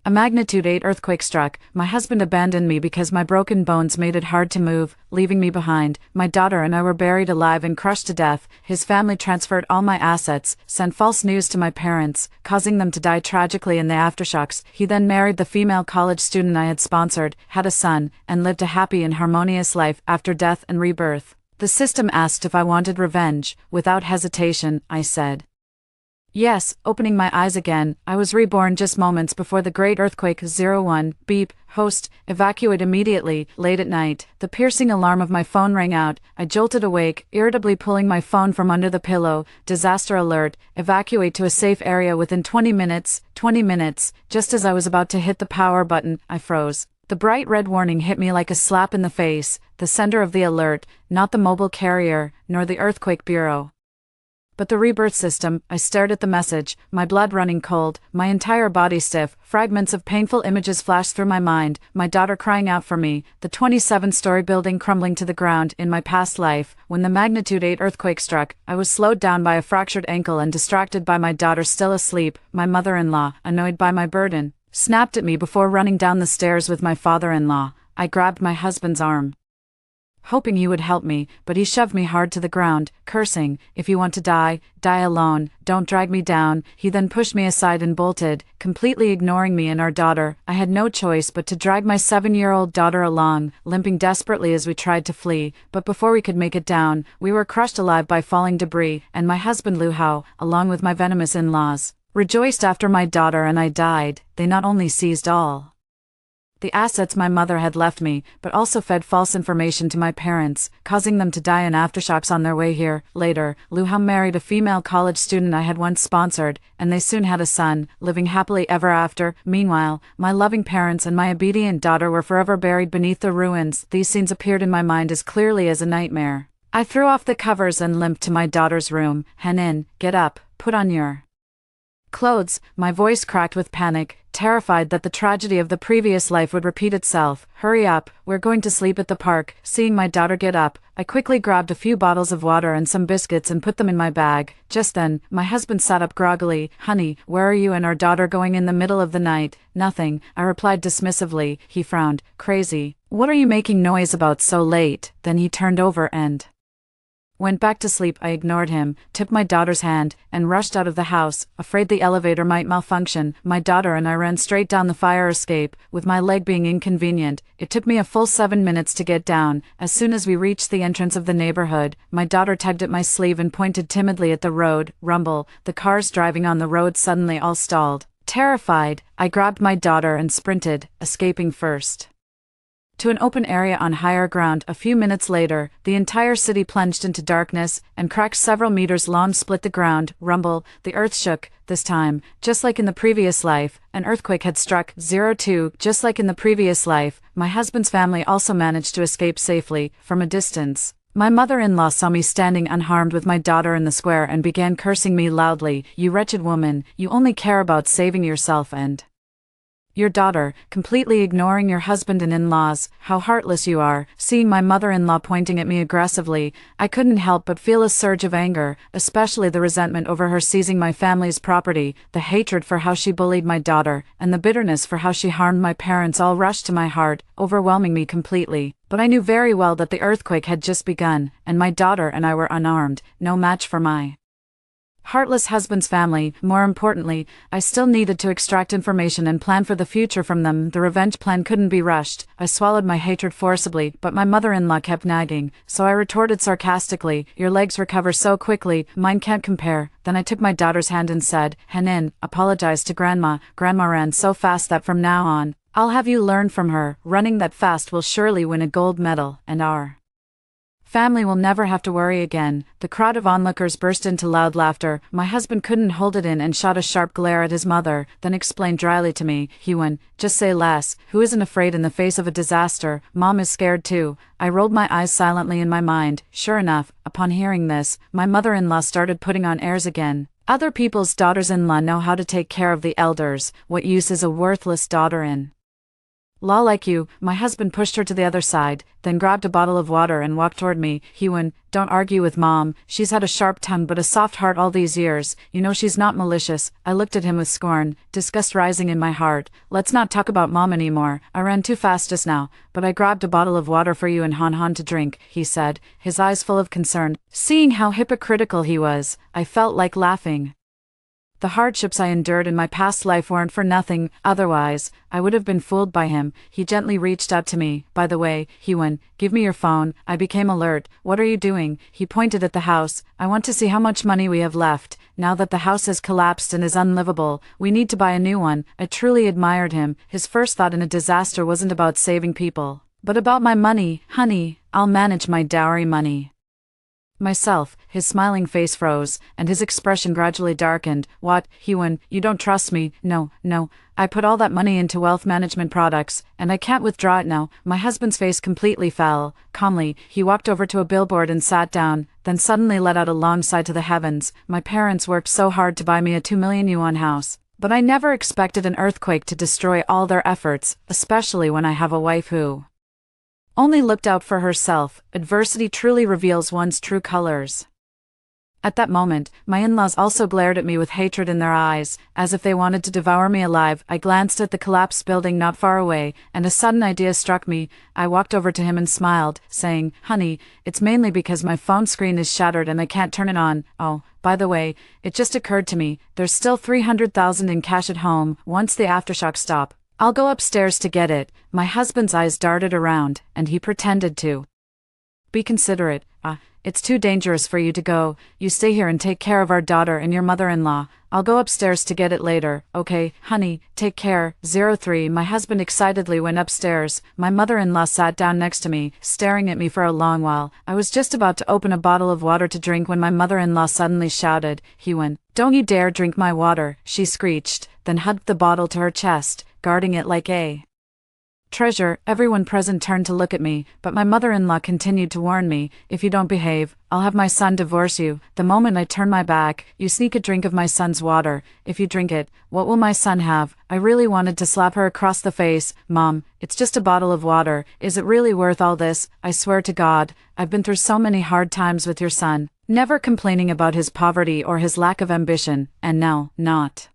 A magnitude 8 earthquake struck. My husband abandoned me because my broken bones made it hard to move, leaving me behind. My daughter and I were buried alive and crushed to death. His family transferred all my assets, sent false news to my parents, causing them to die tragically in the aftershocks. He then married the female college student I had sponsored, had a son, and lived a happy and harmonious life after death and rebirth. The system asked if I wanted revenge. Without hesitation, I said yes. Opening my eyes again, I was reborn just moments before the great earthquake. 01, beep, host, evacuate immediately. Late at night, the piercing alarm of my phone rang out. I jolted awake, irritably pulling my phone from under the pillow. Disaster alert, evacuate to a safe area within 20 minutes. 20 minutes, just as I was about to hit the power button, I froze. The bright red warning hit me like a slap in the face, the sender of the alert, not the mobile carrier, nor the earthquake bureau, but the rebirth system. I stared at the message, my blood running cold, my entire body stiff. Fragments of painful images flashed through my mind, my daughter crying out for me, the 27-story building crumbling to the ground. In my past life, when the magnitude 8 earthquake struck, I was slowed down by a fractured ankle and distracted by my daughter still asleep. My mother-in-law, annoyed by my burden, snapped at me before running down the stairs with my father-in-law. I grabbed my husband's arm, hoping he would help me, but he shoved me hard to the ground, cursing, "If you want to die, die alone, don't drag me down." He then pushed me aside and bolted, completely ignoring me and our daughter. I had no choice but to drag my 7-year-old daughter along, limping desperately as we tried to flee, but before we could make it down, we were crushed alive by falling debris, and my husband Lu Hao, along with my venomous in-laws, rejoiced after my daughter and I died. They not only seized all the assets my mother had left me, but also fed false information to my parents, causing them to die in aftershocks on their way here. Later, Lu Hao married a female college student I had once sponsored, and they soon had a son, living happily ever after. Meanwhile, my loving parents and my obedient daughter were forever buried beneath the ruins. These scenes appeared in my mind as clearly as a nightmare. I threw off the covers and limped to my daughter's room. "Henin, get up, put on your clothes." My voice cracked with panic, terrified that the tragedy of the previous life would repeat itself. "Hurry up, we're going to sleep at the park." Seeing my daughter get up, I quickly grabbed a few bottles of water and some biscuits and put them in my bag. Just then, my husband sat up groggily. "Honey, where are you and our daughter going in the middle of the night?" "Nothing," I replied dismissively. He frowned. "Crazy. What are you making noise about so late?" Then he turned over and went back to sleep. I ignored him, took my daughter's hand, and rushed out of the house, afraid the elevator might malfunction. My daughter and I ran straight down the fire escape, with my leg being inconvenient. It took me a full 7 minutes to get down. As soon as we reached the entrance of the neighborhood, my daughter tugged at my sleeve and pointed timidly at the road. Rumble, the cars driving on the road suddenly all stalled. Terrified, I grabbed my daughter and sprinted, escaping first to an open area on higher ground. A few minutes later, the entire city plunged into darkness, and cracks several meters long split the ground. Rumble, the earth shook. This time, just like in the previous life, an earthquake had struck. 02, just like in the previous life, my husband's family also managed to escape safely. From a distance, my mother-in-law saw me standing unharmed with my daughter in the square and began cursing me loudly. "You wretched woman, you only care about saving yourself and your daughter, completely ignoring your husband and in-laws. How heartless you are." Seeing my mother-in-law pointing at me aggressively, I couldn't help but feel a surge of anger, especially the resentment over her seizing my family's property, the hatred for how she bullied my daughter, and the bitterness for how she harmed my parents all rushed to my heart, overwhelming me completely. But I knew very well that the earthquake had just begun, and my daughter and I were unarmed, no match for my heartless husband's family. More importantly, I still needed to extract information and plan for the future from them. The revenge plan couldn't be rushed. I swallowed my hatred forcibly, but my mother-in-law kept nagging, so I retorted sarcastically, "Your legs recover so quickly, mine can't compare." Then I took my daughter's hand and said, "Henin, apologize to Grandma. Grandma ran so fast that from now on, I'll have you learn from her. Running that fast will surely win a gold medal, and our family will never have to worry again." The crowd of onlookers burst into loud laughter. My husband couldn't hold it in and shot a sharp glare at his mother, then explained dryly to me, "Hewan, just say less. Who isn't afraid in the face of a disaster? Mom is scared too." I rolled my eyes silently in my mind. Sure enough, upon hearing this, my mother-in-law started putting on airs again. "Other people's daughters-in-law know how to take care of the elders. What use is a worthless daughter in Law like you. My husband pushed her to the other side, then grabbed a bottle of water and walked toward me. He went, "Don't argue with Mom. She's had a sharp tongue but a soft heart all these years. You know she's not malicious." I looked at him with scorn, disgust rising in my heart. "Let's not talk about Mom anymore. I ran too fast just now, but I grabbed a bottle of water for you and Han to drink," he said, his eyes full of concern. Seeing how hypocritical he was, I felt like laughing. The hardships I endured in my past life weren't for nothing, otherwise, I would have been fooled by him. He gently reached out to me. "By the way," he went, "give me your phone." I became alert. "What are you doing?" He pointed at the house. "I want to see how much money we have left. Now that the house has collapsed and is unlivable, we need to buy a new one." I truly admired him. His first thought in a disaster wasn't about saving people, but about my money. "Honey, I'll manage my dowry money." Myself, his smiling face froze, and his expression gradually darkened. "What?" he went, "You don't trust me?" No. I put all that money into wealth management products, and I can't withdraw it now." My husband's face completely fell. Calmly, he walked over to a billboard and sat down, then suddenly let out a long sigh to the heavens. "My parents worked so hard to buy me a 2 million yuan house, but I never expected an earthquake to destroy all their efforts, especially when I have a wife who only looked out for herself." Adversity truly reveals one's true colors. At that moment, my in-laws also glared at me with hatred in their eyes, as if they wanted to devour me alive. I glanced at the collapsed building not far away, and a sudden idea struck me. I walked over to him and smiled, saying, "Honey, it's mainly because my phone screen is shattered and I can't turn it on. Oh, by the way, it just occurred to me, there's still 300,000 in cash at home. Once the aftershocks stop, I'll go upstairs to get it." My husband's eyes darted around, and he pretended to be considerate. It's too dangerous for you to go. You stay here and take care of our daughter and your mother-in-law. I'll go upstairs to get it later." "Okay, honey, take care." 03 My husband excitedly went upstairs. My mother-in-law sat down next to me, staring at me for a long while. I was just about to open a bottle of water to drink when my mother-in-law suddenly shouted. He went, "Don't you dare drink my water," she screeched, then hugged the bottle to her chest, guarding it like a treasure. Everyone present turned to look at me, but my mother-in-law continued to warn me, "If you don't behave, I'll have my son divorce you." The moment I turned my back, "You sneak a drink of my son's water. If you drink it, what will my son have?" I really wanted to slap her across the face. "Mom, it's just a bottle of water. Is it really worth all this? I swear to God, I've been through so many hard times with your son, never complaining about his poverty or his lack of ambition, and now, not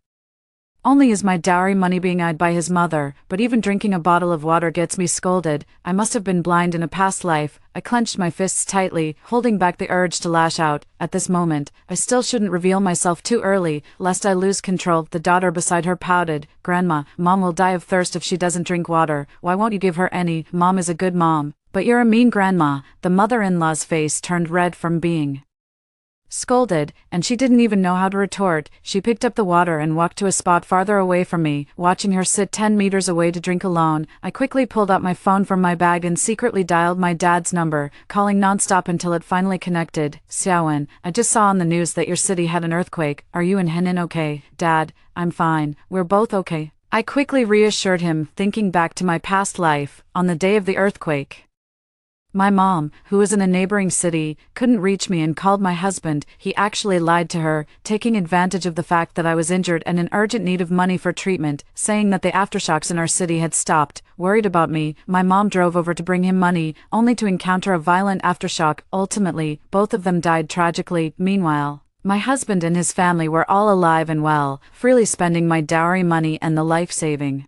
only is my dowry money being eyed by his mother, but even drinking a bottle of water gets me scolded. I must have been blind in a past life." I clenched my fists tightly, holding back the urge to lash out. At this moment, I still shouldn't reveal myself too early, lest I lose control. The daughter beside her pouted. "Grandma, Mom will die of thirst if she doesn't drink water. Why won't you give her any? Mom is a good mom." "But you're a mean grandma." The mother-in-law's face turned red from being scolded, and she didn't even know how to retort. She picked up the water and walked to a spot farther away from me, watching her sit 10 meters away to drink alone. I quickly pulled out my phone from my bag and secretly dialed my dad's number, calling nonstop until it finally connected. "Xiaowen, I just saw on the news that your city had an earthquake. Are you and Henin okay?" "Dad, I'm fine. We're both okay." I quickly reassured him, thinking back to my past life. On the day of the earthquake, my mom, who was in a neighboring city, couldn't reach me and called my husband. He actually lied to her, taking advantage of the fact that I was injured and in urgent need of money for treatment, saying that the aftershocks in our city had stopped. Worried about me, my mom drove over to bring him money, only to encounter a violent aftershock. Ultimately, both of them died tragically. Meanwhile, my husband and his family were all alive and well, freely spending my dowry money and the life-saving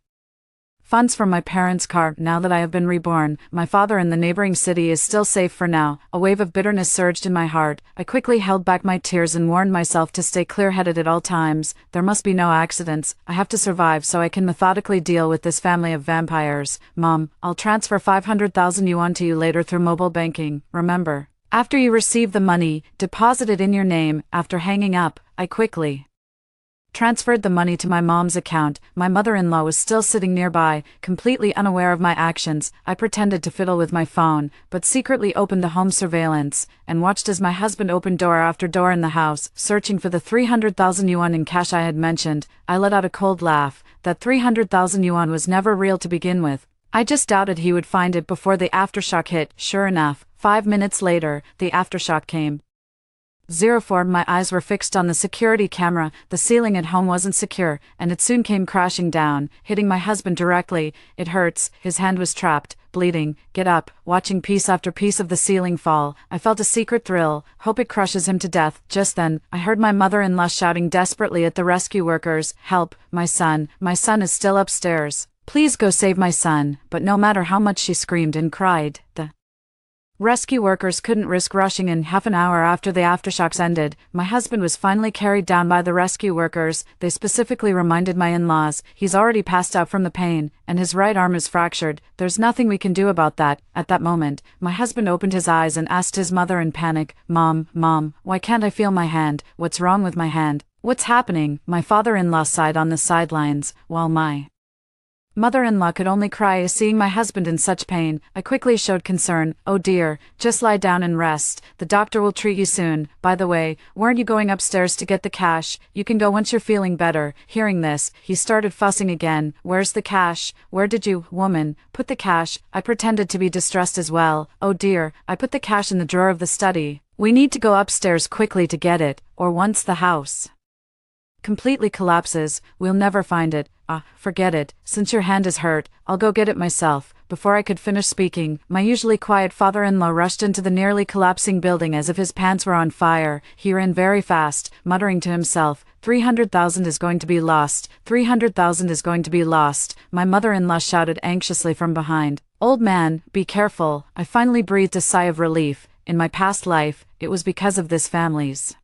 funds from my parents' car. Now that I have been reborn, my father in the neighboring city is still safe for now. A wave of bitterness surged in my heart. I quickly held back my tears and warned myself to stay clear-headed at all times. There must be no accidents. I have to survive so I can methodically deal with this family of vampires. "Mom, I'll transfer 500,000 yuan to you later through mobile banking. Remember, after you receive the money, deposit it in your name." After hanging up, I quickly transferred the money to my mom's account. My mother-in-law was still sitting nearby, completely unaware of my actions. I pretended to fiddle with my phone, but secretly opened the home surveillance, and watched as my husband opened door after door in the house, searching for the 300,000 yuan in cash I had mentioned. I let out a cold laugh. That 300,000 yuan was never real to begin with. I just doubted he would find it before the aftershock hit. Sure enough, 5 minutes later, the aftershock came. 04. My eyes were fixed on the security camera. The ceiling at home wasn't secure, and it soon came crashing down, hitting my husband directly. It hurts. His hand was trapped, bleeding. Get up. Watching piece after piece of the ceiling fall, I felt a secret thrill. Hope it crushes him to death. Just then, I heard my mother-in-law shouting desperately at the rescue workers, "Help! My son is still upstairs. Please go save my son." But no matter how much she screamed and cried, the rescue workers couldn't risk rushing in. Half an hour after the aftershocks ended, my husband was finally carried down by the rescue workers. They specifically reminded my in-laws, "He's already passed out from the pain, and his right arm is fractured. There's nothing we can do about that." At that moment, my husband opened his eyes and asked his mother in panic, Mom, why can't I feel my hand? What's wrong with my hand? What's happening?" My father-in-law sighed on the sidelines, while my mother-in-law could only cry seeing my husband in such pain. I quickly showed concern. "Oh dear, just lie down and rest. The doctor will treat you soon. By the way, weren't you going upstairs to get the cash? You can go once you're feeling better." Hearing this, he started fussing again. "Where's the cash? Where did you, woman, put the cash?" I pretended to be distressed as well. "Oh dear, I put the cash in the drawer of the study. We need to go upstairs quickly to get it, or once the house completely collapses, we'll never find it." Forget it. Since your hand is hurt, I'll go get it myself." Before I could finish speaking, my usually quiet father-in-law rushed into the nearly collapsing building as if his pants were on fire. He ran very fast, muttering to himself, 300,000 is going to be lost. 300,000 is going to be lost." My mother-in-law shouted anxiously from behind, "Old man, be careful." I finally breathed a sigh of relief. In my past life, it was because of this family's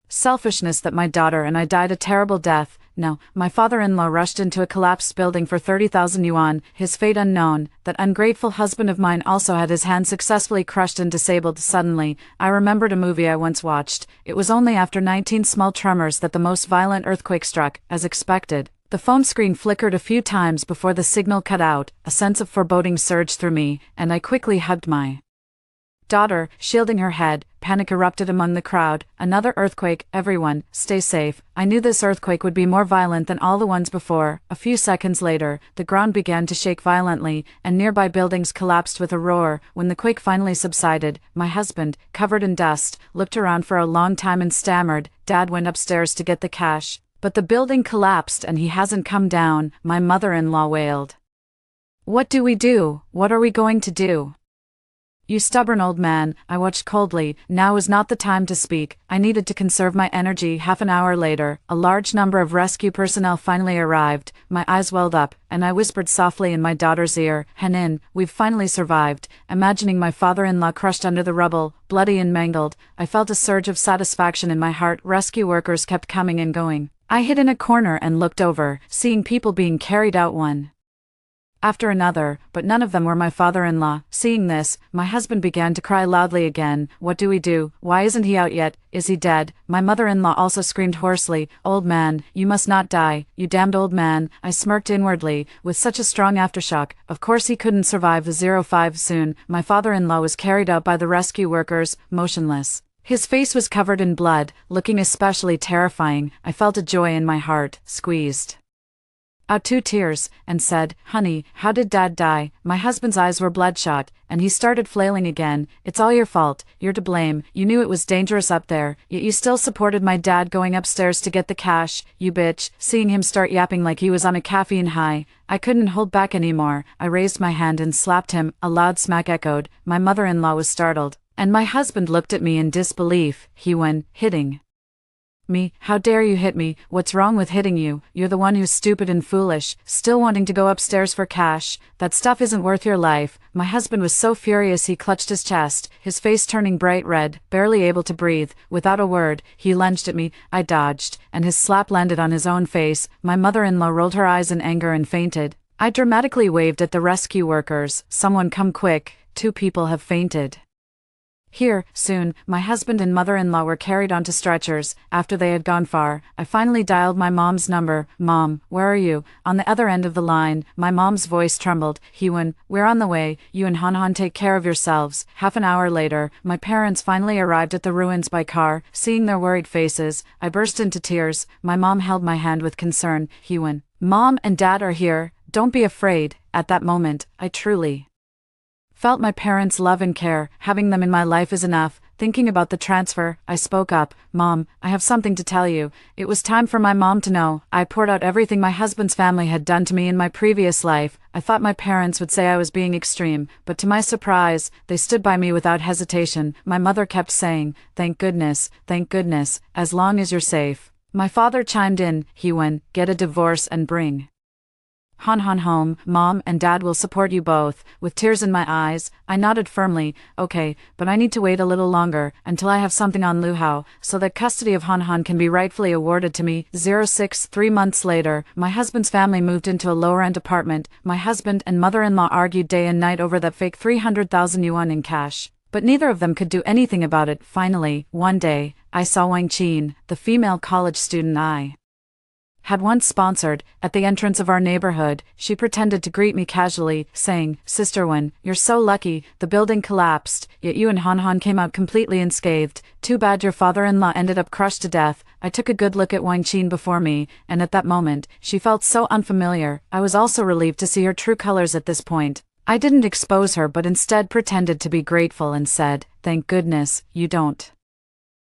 selfishness that my daughter and I died a terrible death. Now, my father-in-law rushed into a collapsed building for 30,000 yuan, his fate unknown. That ungrateful husband of mine also had his hand successfully crushed and disabled. Suddenly, I remembered a movie I once watched. It was only after 19 small tremors that the most violent earthquake struck, as expected. The phone screen flickered a few times before the signal cut out. A sense of foreboding surged through me, and I quickly hugged my daughter, shielding her head. Panic erupted among the crowd. "Another earthquake, everyone, stay safe." I knew this earthquake would be more violent than all the ones before. A few seconds later, the ground began to shake violently, and nearby buildings collapsed with a roar. When the quake finally subsided, my husband, covered in dust, looked around for a long time and stammered, "Dad went upstairs to get the cash, but the building collapsed and he hasn't come down." My mother-in-law wailed. "What do we do? What are we going to do?" "You stubborn old man," I watched coldly. Now is not the time to speak. I needed to conserve my energy. Half an hour later, a large number of rescue personnel finally arrived. My eyes welled up, and I whispered softly in my daughter's ear, "Hanin, we've finally survived." Imagining my father-in-law crushed under the rubble, bloody and mangled, I felt a surge of satisfaction in my heart. Rescue workers kept coming and going. I hid in a corner and looked over, seeing people being carried out one after another, but none of them were my father-in-law. Seeing this, my husband began to cry loudly again. "What do we do? Why isn't he out yet? Is he dead?" My mother-in-law also screamed hoarsely, "Old man, you must not die, you damned old man." I smirked inwardly. With such a strong aftershock, of course he couldn't survive the 05. Soon, my father-in-law was carried out by the rescue workers, motionless. His face was covered in blood, looking especially terrifying. I felt a joy in my heart, squeezed out 2 tears, and said, "Honey, how did Dad die?" My husband's eyes were bloodshot, and he started flailing again. "It's all your fault. You're to blame. You knew it was dangerous up there, yet you still supported my dad going upstairs to get the cash, you bitch." Seeing him start yapping like he was on a caffeine high, I couldn't hold back anymore. I raised my hand and slapped him. A loud smack echoed. My mother-in-law was startled, and my husband looked at me in disbelief. He went, "Hitting me? How dare you hit me? What's wrong with hitting you? You're the one who's stupid and foolish, still wanting to go upstairs for cash. That stuff isn't worth your life." My husband was so furious he clutched his chest, his face turning bright red, barely able to breathe. Without a word, he lunged at me. I dodged, and his slap landed on his own face. My mother-in-law rolled her eyes in anger and fainted. I dramatically waved at the rescue workers. "Someone come quick, 2 people have fainted here." Soon, my husband and mother-in-law were carried onto stretchers. After they had gone far, I finally dialed my mom's number. "Mom, where are you?" On the other end of the line, my mom's voice trembled. "Heewon, we're on the way. You and Han take care of yourselves." Half an hour later, my parents finally arrived at the ruins by car. Seeing their worried faces, I burst into tears. My mom held my hand with concern. "Heewon, Mom and Dad are here. Don't be afraid." At that moment, I truly felt my parents' love and care. Having them in my life is enough. Thinking about the transfer, I spoke up. Mom, I have something to tell you. It was time for my mom to know. I poured out everything my husband's family had done to me in my previous life. I thought my parents would say I was being extreme, but to my surprise, they stood by me without hesitation. My mother kept saying, thank goodness, as long as you're safe. My father chimed in, he went, get a divorce and bring Han home. Mom and Dad will support you both. With tears in my eyes, I nodded firmly. Okay, but I need to wait a little longer, until I have something on Luhao, so that custody of Han can be rightfully awarded to me. 3 months later, my husband's family moved into a lower-end apartment. My husband and mother-in-law argued day and night over that fake 300,000 yuan in cash, but neither of them could do anything about it. Finally, one day, I saw Wang Qin, the female college student I had once sponsored. At the entrance of our neighborhood, she pretended to greet me casually, saying, Sister Wen, you're so lucky, the building collapsed, yet you and Han came out completely unscathed. Too bad your father-in-law ended up crushed to death. I took a good look at Wang Qin before me, and at that moment, she felt so unfamiliar. I was also relieved to see her true colors at this point. I didn't expose her but instead pretended to be grateful and said, thank goodness, you don't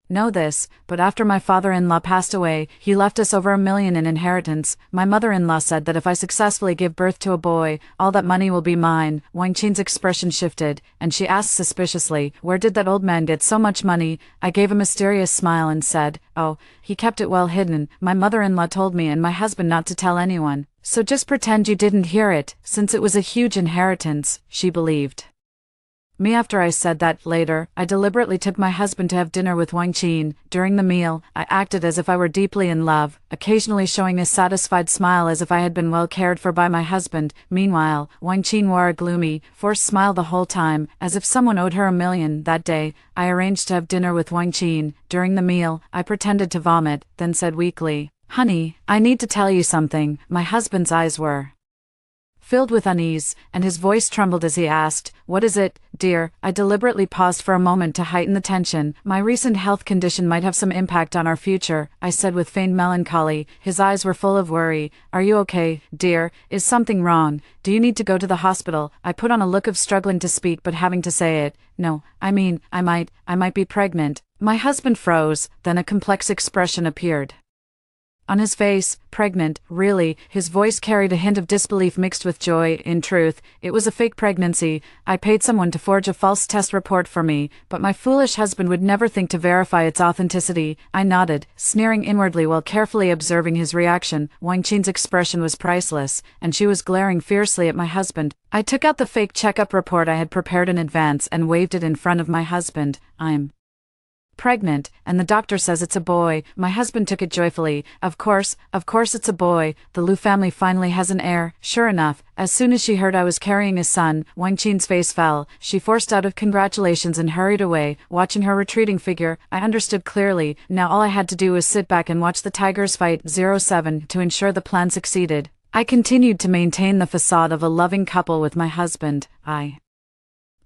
know this, but after my father-in-law passed away, he left us over $1 million in inheritance. My mother-in-law said that if I successfully give birth to a boy, all that money will be mine. Wang Qin's expression shifted, and she asked suspiciously, where did that old man get so much money? I gave a mysterious smile and said, oh, he kept it well hidden. My mother-in-law told me and my husband not to tell anyone. So just pretend you didn't hear it, since it was a huge inheritance, she believed me. After I said that, later, I deliberately took my husband to have dinner with Wang Qin. During the meal, I acted as if I were deeply in love, occasionally showing a satisfied smile as if I had been well cared for by my husband. Meanwhile, Wang Qin wore a gloomy, forced smile the whole time, as if someone owed her $1 million. That day, I arranged to have dinner with Wang Qin. During the meal, I pretended to vomit, then said weakly, Honey, I need to tell you something. My husband's eyes were filled with unease, and his voice trembled as he asked, what is it, dear? I deliberately paused for a moment to heighten the tension. My recent health condition might have some impact on our future, I said with feigned melancholy. His eyes were full of worry. Are you okay, dear? Is something wrong? Do you need to go to the hospital? I put on a look of struggling to speak but having to say it. No, I mean, I might be pregnant. My husband froze, then a complex expression appeared on his face. Pregnant, really? His voice carried a hint of disbelief mixed with joy. In truth, it was a fake pregnancy. I paid someone to forge a false test report for me, but my foolish husband would never think to verify its authenticity. I nodded, sneering inwardly while carefully observing his reaction. Wang Qin's expression was priceless, and she was glaring fiercely at my husband. I took out the fake checkup report I had prepared in advance and waved it in front of my husband. I'm pregnant, and the doctor says it's a boy. My husband took it joyfully. Of course it's a boy. The Lu family finally has an heir. Sure enough, as soon as she heard I was carrying a son, Wang Qin's face fell. She forced out of congratulations and hurried away. Watching her retreating figure, I understood clearly. Now all I had to do was sit back and watch the tigers fight. 07 to ensure the plan succeeded. I continued to maintain the facade of a loving couple with my husband. I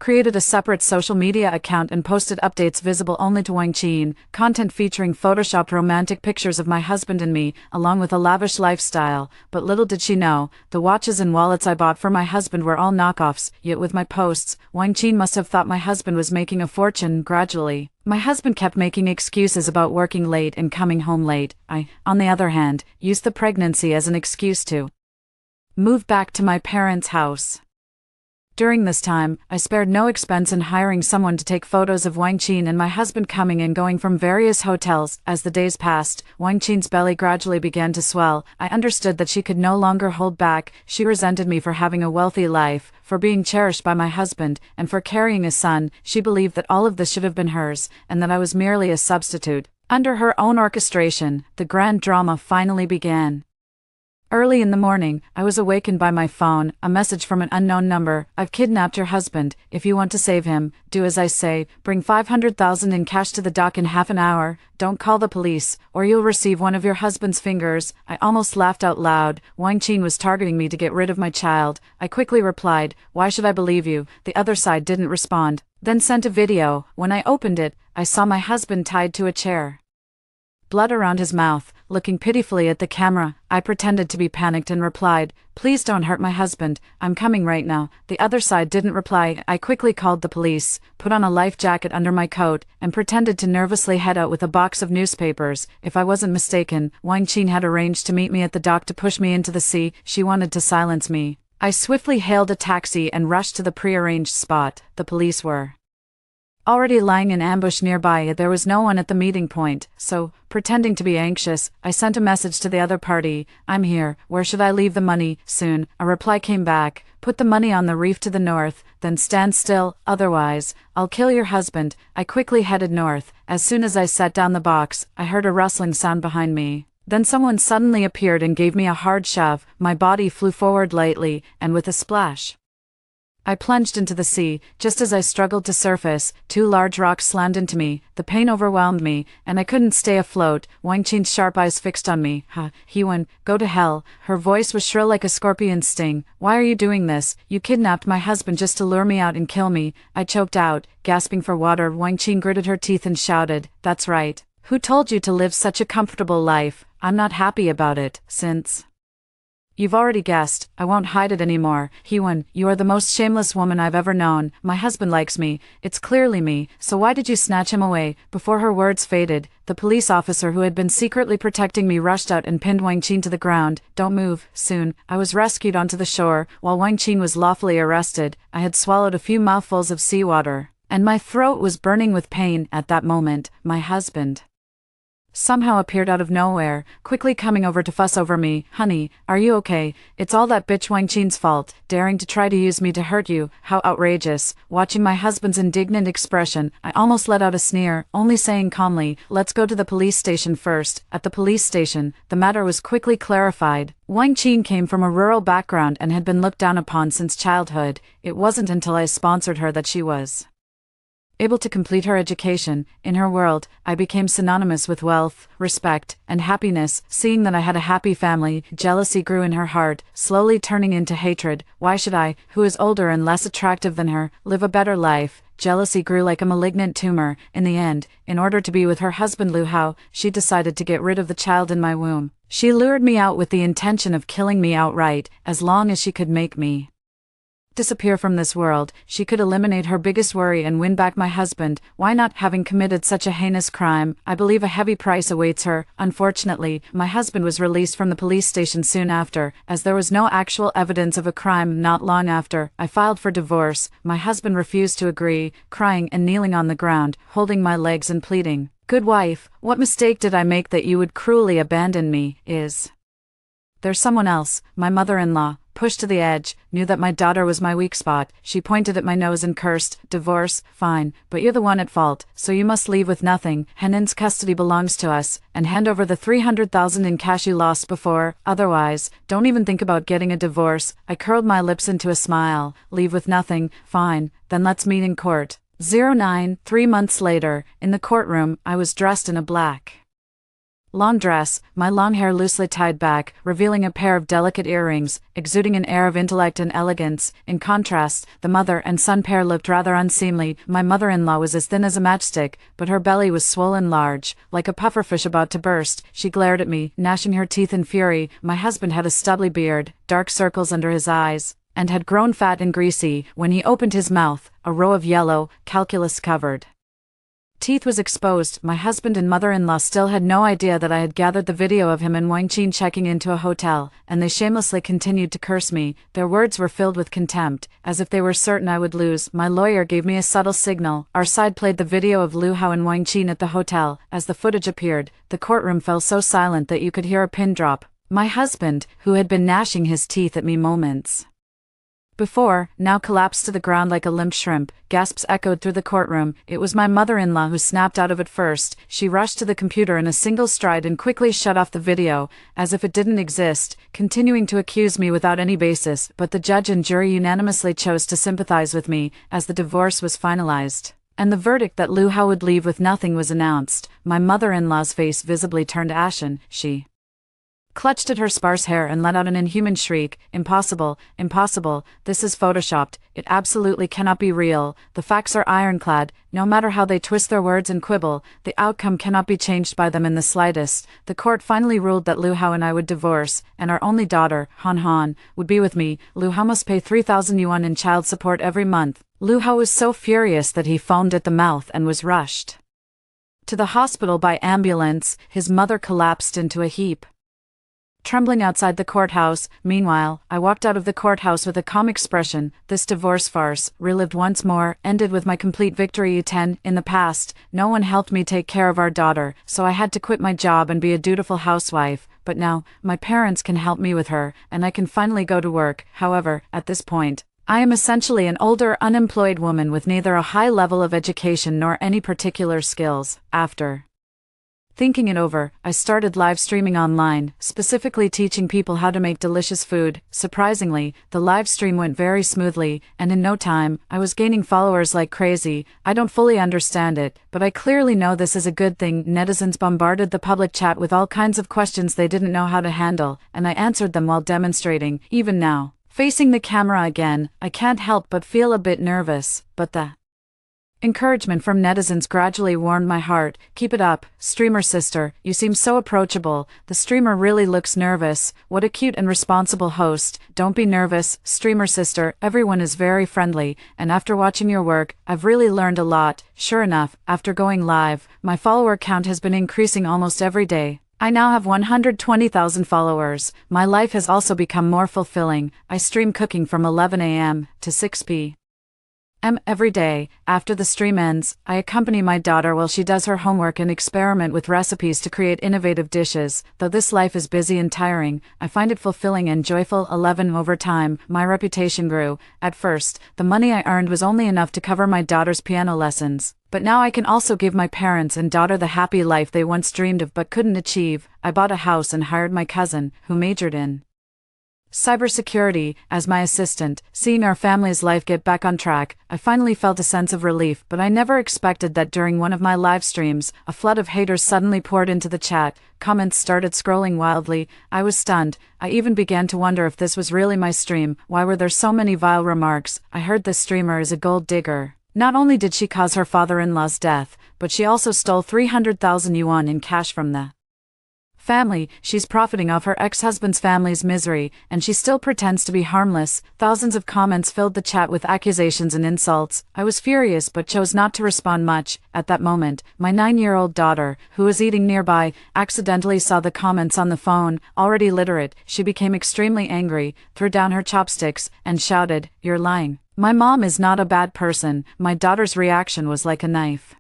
created a separate social media account and posted updates visible only to Wang Qin, content featuring photoshopped romantic pictures of my husband and me, along with a lavish lifestyle. But little did she know, the watches and wallets I bought for my husband were all knockoffs. Yet with my posts, Wang Qin must have thought my husband was making a fortune. Gradually, my husband kept making excuses about working late and coming home late. I, on the other hand, used the pregnancy as an excuse to move back to my parents' house. During this time, I spared no expense in hiring someone to take photos of Wang Qin and my husband coming and going from various hotels. As the days passed, Wang Qin's belly gradually began to swell. I understood that she could no longer hold back. She resented me for having a wealthy life, for being cherished by my husband, and for carrying a son. She believed that all of this should have been hers, and that I was merely a substitute. Under her own orchestration, the grand drama finally began. Early in the morning, I was awakened by my phone, a message from an unknown number. I've kidnapped your husband. If you want to save him, do as I say. Bring 500,000 in cash to the dock in half an hour. Don't call the police, or you'll receive one of your husband's fingers. I almost laughed out loud. Wang Qin was targeting me to get rid of my child. I quickly replied, why should I believe you? The other side didn't respond. Then sent a video. When I opened it, I saw my husband tied to a chair. blood around his mouth. Looking pitifully at the camera, I pretended to be panicked and replied, "Please don't hurt my husband, I'm coming right now." The other side didn't reply. I quickly called the police, put on a life jacket under my coat, and pretended to nervously head out with a box of newspapers. If I wasn't mistaken, Wang Qin had arranged to meet me at the dock to push me into the sea. She wanted to silence me. I swiftly hailed a taxi and rushed to the prearranged spot. The police were already lying in ambush nearby. There was no one at the meeting point, so, pretending to be anxious, I sent a message to the other party. "I'm here, where should I leave the money?" Soon, a reply came back, "Put the money on the reef to the north, then stand still, otherwise, I'll kill your husband." I quickly headed north. As soon as I set down the box, I heard a rustling sound behind me. Then someone suddenly appeared and gave me a hard shove. My body flew forward lightly, and with a splash, I plunged into the sea. Just as I struggled to surface, 2 large rocks slammed into me. The pain overwhelmed me, and I couldn't stay afloat. Wang Qin's sharp eyes fixed on me. "Ha, Hewen, go to hell." Her voice was shrill like a scorpion's sting. "Why are you doing this? You kidnapped my husband just to lure me out and kill me." I choked out, gasping for water. Wang Qin gritted her teeth and shouted, "That's right. Who told you to live such a comfortable life? I'm not happy about it, since you've already guessed. I won't hide it anymore. Hewen, you are the most shameless woman I've ever known. My husband likes me. It's clearly me. So why did you snatch him away?" Before her words faded, the police officer who had been secretly protecting me rushed out and pinned Wang Qin to the ground. "Don't move." Soon, I was rescued onto the shore. While Wang Qin was lawfully arrested, I had swallowed a few mouthfuls of seawater, and my throat was burning with pain. At that moment, my husband somehow appeared out of nowhere, quickly coming over to fuss over me. "Honey, are you okay? It's all that bitch Wang Qin's fault, daring to try to use me to hurt you. How outrageous." Watching my husband's indignant expression, I almost let out a sneer, only saying calmly, "Let's go to the police station first." At the police station, the matter was quickly clarified. Wang Qin came from a rural background and had been looked down upon since childhood. It wasn't until I sponsored her that she was able to complete her education. In her world, I became synonymous with wealth, respect, and happiness. Seeing that I had a happy family, jealousy grew in her heart, slowly turning into hatred. Why should I, who is older and less attractive than her, live a better life? Jealousy grew like a malignant tumor. In the end, in order to be with her husband Lu Hao, she decided to get rid of the child in my womb. She lured me out with the intention of killing me outright, as long as she could make me disappear from this world. She could eliminate her biggest worry and win back my husband. Why not? Having committed such a heinous crime, I believe a heavy price awaits her. Unfortunately, my husband was released from the police station soon after, as there was no actual evidence of a crime. Not long after, I filed for divorce. My husband refused to agree, crying and kneeling on the ground, holding my legs and pleading, "Good wife, what mistake did I make that you would cruelly abandon me? Is there someone else?" My mother-in-law, pushed to the edge, knew that my daughter was my weak spot. She pointed at my nose and cursed, "Divorce? Fine, but you're the one at fault, so you must leave with nothing. Henen's custody belongs to us, and hand over the 300,000 in cash you lost before. Otherwise, don't even think about getting a divorce." I curled my lips into a smile. "Leave with nothing? Fine, then let's meet in court." 09, 3 months later, in the courtroom, I was dressed in a black long dress, my long hair loosely tied back, revealing a pair of delicate earrings, exuding an air of intellect and elegance. In contrast, the mother and son pair looked rather unseemly. My mother-in-law was as thin as a matchstick, but her belly was swollen large, like a pufferfish about to burst. She glared at me, gnashing her teeth in fury. My husband had a stubbly beard, dark circles under his eyes, and had grown fat and greasy. When he opened his mouth, a row of yellow, calculus-covered teeth was exposed. My husband and mother-in-law still had no idea that I had gathered the video of him and Wang Qin checking into a hotel, and they shamelessly continued to curse me. Their words were filled with contempt, as if they were certain I would lose. My lawyer gave me a subtle signal. Our side played the video of Lu Hao and Wang Qin at the hotel. As the footage appeared, the courtroom fell so silent that you could hear a pin drop. My husband, who had been gnashing his teeth at me moments before, now collapsed to the ground like a limp shrimp. Gasps echoed through the courtroom. It was my mother-in-law who snapped out of it first. She rushed to the computer in a single stride and quickly shut off the video, as if it didn't exist, continuing to accuse me without any basis. But the judge and jury unanimously chose to sympathize with me, as the divorce was finalized, and the verdict that Lu Hao would leave with nothing was announced. My mother-in-law's face visibly turned ashen. She clutched at her sparse hair and let out an inhuman shriek. Impossible, impossible, this is photoshopped, it absolutely cannot be real, the facts are ironclad, no matter how they twist their words and quibble, the outcome cannot be changed by them in the slightest. The court finally ruled that Lu Hao and I would divorce, and our only daughter, Han Han, would be with me. Lu Hao must pay 3,000 yuan in child support every month. Lu Hao was so furious that he foamed at the mouth and was rushed to the hospital by ambulance. His mother collapsed into a heap. Trembling outside the courthouse, meanwhile, I walked out of the courthouse with a calm expression. This divorce farce, relived once more, ended with my complete victory. 10. In the past, no one helped me take care of our daughter, so I had to quit my job and be a dutiful housewife, but now, my parents can help me with her, and I can finally go to work. However, at this point, I am essentially an older, unemployed woman with neither a high level of education nor any particular skills. After thinking it over, I started live streaming online, specifically teaching people how to make delicious food. Surprisingly, the live stream went very smoothly, and in no time, I was gaining followers like crazy. I don't fully understand it, but I clearly know this is a good thing. Netizens bombarded the public chat with all kinds of questions they didn't know how to handle, and I answered them while demonstrating. Even now, facing the camera again, I can't help but feel a bit nervous, but the encouragement from netizens gradually warmed my heart. Keep it up, streamer sister, you seem so approachable. The streamer really looks nervous. What a cute and responsible host. Don't be nervous, streamer sister, everyone is very friendly, and after watching your work, I've really learned a lot. Sure enough, after going live, my follower count has been increasing almost every day. I now have 120,000 followers. My life has also become more fulfilling. I stream cooking from 11 a.m. to 6 p.m. every day. After the stream ends, I accompany my daughter while she does her homework and experiment with recipes to create innovative dishes. Though this life is busy and tiring, I find it fulfilling and joyful. 11. Over time, my reputation grew. At first, the money I earned was only enough to cover my daughter's piano lessons. But now I can also give my parents and daughter the happy life they once dreamed of but couldn't achieve. I bought a house and hired my cousin, who majored in cybersecurity, as my assistant. Seeing our family's life get back on track, I finally felt a sense of relief, but I never expected that during one of my live streams, a flood of haters suddenly poured into the chat. Comments started scrolling wildly. I was stunned. I even began to wonder if this was really my stream. Why were there so many vile remarks? I heard this streamer is a gold digger. Not only did she cause her father-in-law's death, but she also stole 300,000 yuan in cash from the family. She's profiting off her ex-husband's family's misery, and she still pretends to be harmless. Thousands of comments filled the chat with accusations and insults. I was furious but chose not to respond much. At that moment, my 9-year-old daughter, who was eating nearby, accidentally saw the comments on the phone. Already literate, she became extremely angry, threw down her chopsticks, and shouted, "You're lying. My mom is not a bad person." My daughter's reaction was like a knife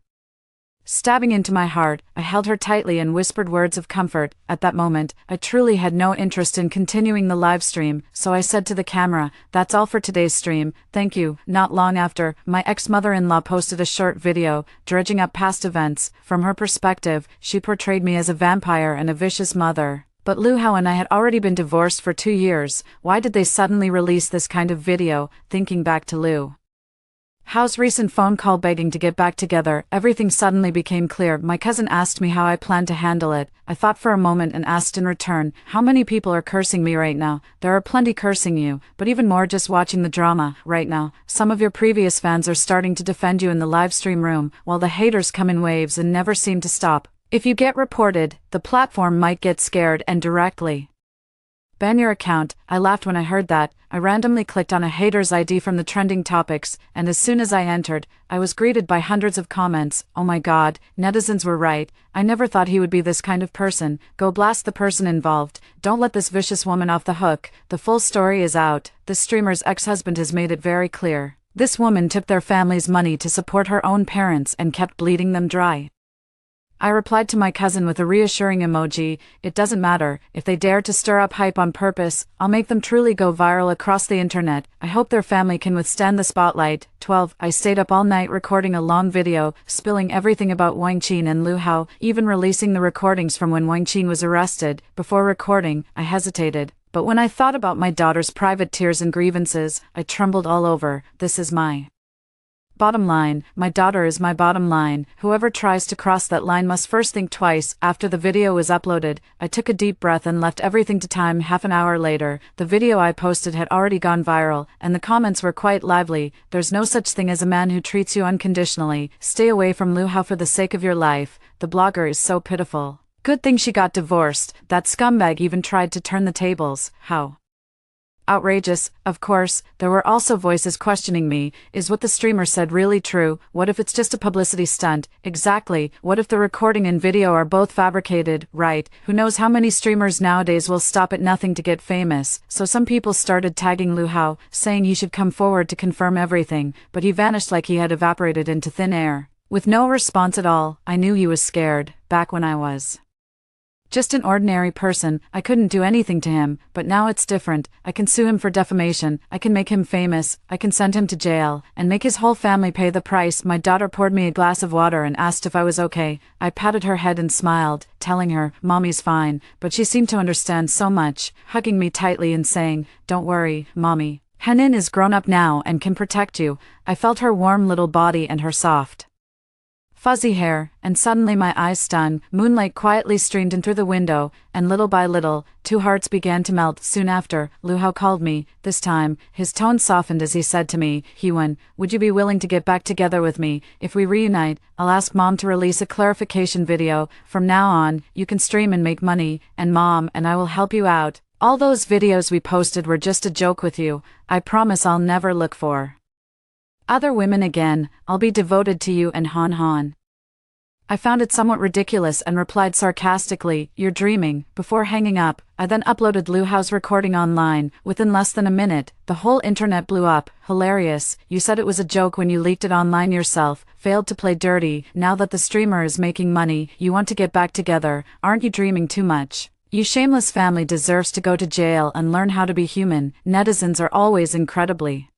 stabbing into my heart. I held her tightly and whispered words of comfort. At that moment, I truly had no interest in continuing the live stream, so I said to the camera, "That's all for today's stream, thank you." Not long after, my ex-mother-in-law posted a short video, dredging up past events. From her perspective, she portrayed me as a vampire and a vicious mother. But Lu Hao and I had already been divorced for 2 years. Why did they suddenly release this kind of video? Thinking back to Lu Hao's recent phone call begging to get back together, everything suddenly became clear. My cousin asked me how I planned to handle it. I thought for a moment and asked in return, how many people are cursing me right now? There are plenty cursing you, but even more just watching the drama. Right now, some of your previous fans are starting to defend you in the live stream room, while the haters come in waves and never seem to stop. If you get reported, the platform might get scared and directly ban your account. I laughed when I heard that. I randomly clicked on a hater's ID from the trending topics, and as soon as I entered, I was greeted by hundreds of comments. Oh my god, netizens were right. I never thought he would be this kind of person. Go blast the person involved. Don't let this vicious woman off the hook. The full story is out. The streamer's ex-husband has made it very clear. This woman took their family's money to support her own parents and kept bleeding them dry. I replied to my cousin with a reassuring emoji. It doesn't matter, if they dare to stir up hype on purpose, I'll make them truly go viral across the internet. I hope their family can withstand the spotlight. 12. I stayed up all night recording a long video, spilling everything about Wang Qin and Lu Hao, even releasing the recordings from when Wang Qin was arrested. Before recording, I hesitated. But when I thought about my daughter's private tears and grievances, I trembled all over. This is my Bottom line, my daughter is my bottom line. Whoever tries to cross that line must first think twice. After the video was uploaded, I took a deep breath and left everything to time. Half an hour later, the video I posted had already gone viral, and the comments were quite lively. There's no such thing as a man who treats you unconditionally. Stay away from Lu Hao for the sake of your life. The blogger is so pitiful. Good thing she got divorced. That scumbag even tried to turn the tables. How outrageous. Of course, there were also voices questioning me. Is what the streamer said really true? What if it's just a publicity stunt? Exactly. What if the recording and video are both fabricated? Right. Who knows how many streamers nowadays will stop at nothing to get famous? So some people started tagging Lu Hao, saying he should come forward to confirm everything, but he vanished like he had evaporated into thin air. With no response at all, I knew he was scared. Back when I was just an ordinary person, I couldn't do anything to him, but now it's different. I can sue him for defamation, I can make him famous, I can send him to jail, and make his whole family pay the price. My daughter poured me a glass of water and asked if I was okay. I patted her head and smiled, telling her, "Mommy's fine," but she seemed to understand so much, hugging me tightly and saying, "Don't worry, Mommy. Henin is grown up now and can protect you." I felt her warm little body and her soft fuzzy hair, and suddenly my eyes stung. Moonlight quietly streamed in through the window, and little by little, two hearts began to melt. Soon after, Lu Hao called me. This time, his tone softened as he said to me, "Hewen, would you be willing to get back together with me? If we reunite, I'll ask Mom to release a clarification video. From now on, you can stream and make money, and Mom and I will help you out. All those videos we posted were just a joke with you. I promise I'll never look for other women again. I'll be devoted to you and Han Han." I found it somewhat ridiculous and replied sarcastically, "You're dreaming." Before hanging up, I then uploaded Lu Hao's recording online. Within less than a minute, the whole internet blew up. "Hilarious. You said it was a joke when you leaked it online yourself. Failed to play dirty. Now that the streamer is making money, you want to get back together. Aren't you dreaming too much? You shameless family deserves to go to jail and learn how to be human." Netizens are always incredibly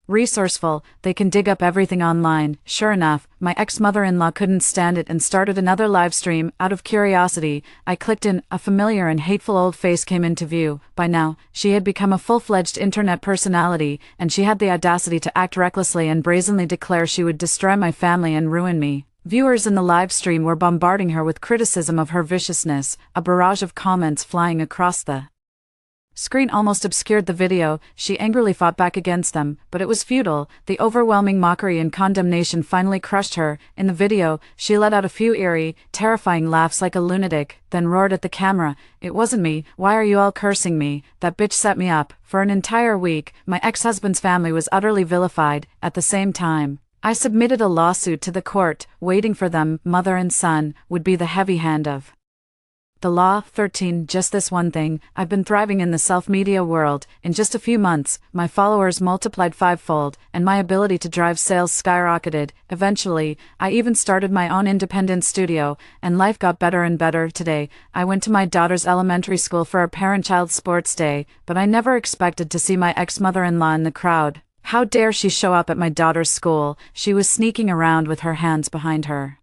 resourceful. They can dig up everything online. Sure enough, my ex-mother-in-law couldn't stand it and started another live stream. Out of curiosity, I clicked in. A familiar and hateful old face came into view. By now, she had become a full-fledged internet personality, and she had the audacity to act recklessly and brazenly declare she would destroy my family and ruin me. Viewers in the live stream were bombarding her with criticism of her viciousness, a barrage of comments flying across the screen almost obscured the video. She angrily fought back against them, but it was futile. The overwhelming mockery and condemnation finally crushed her. In the video, she let out a few eerie, terrifying laughs like a lunatic, then roared at the camera, "It wasn't me. Why are you all cursing me? That bitch set me up." For an entire week, my ex-husband's family was utterly vilified. At the same time, I submitted a lawsuit to the court. Waiting for them, mother and son, would be the heavy hand of the law. 13. Just this one thing. I've been thriving in the self-media world. In just a few months, my followers multiplied fivefold, and my ability to drive sales skyrocketed. Eventually, I even started my own independent studio, and life got better and better. Today, I went to my daughter's elementary school for a parent-child sports day, but I never expected to see my ex-mother-in-law in the crowd. How dare she show up at my daughter's school? She was sneaking around with her hands behind her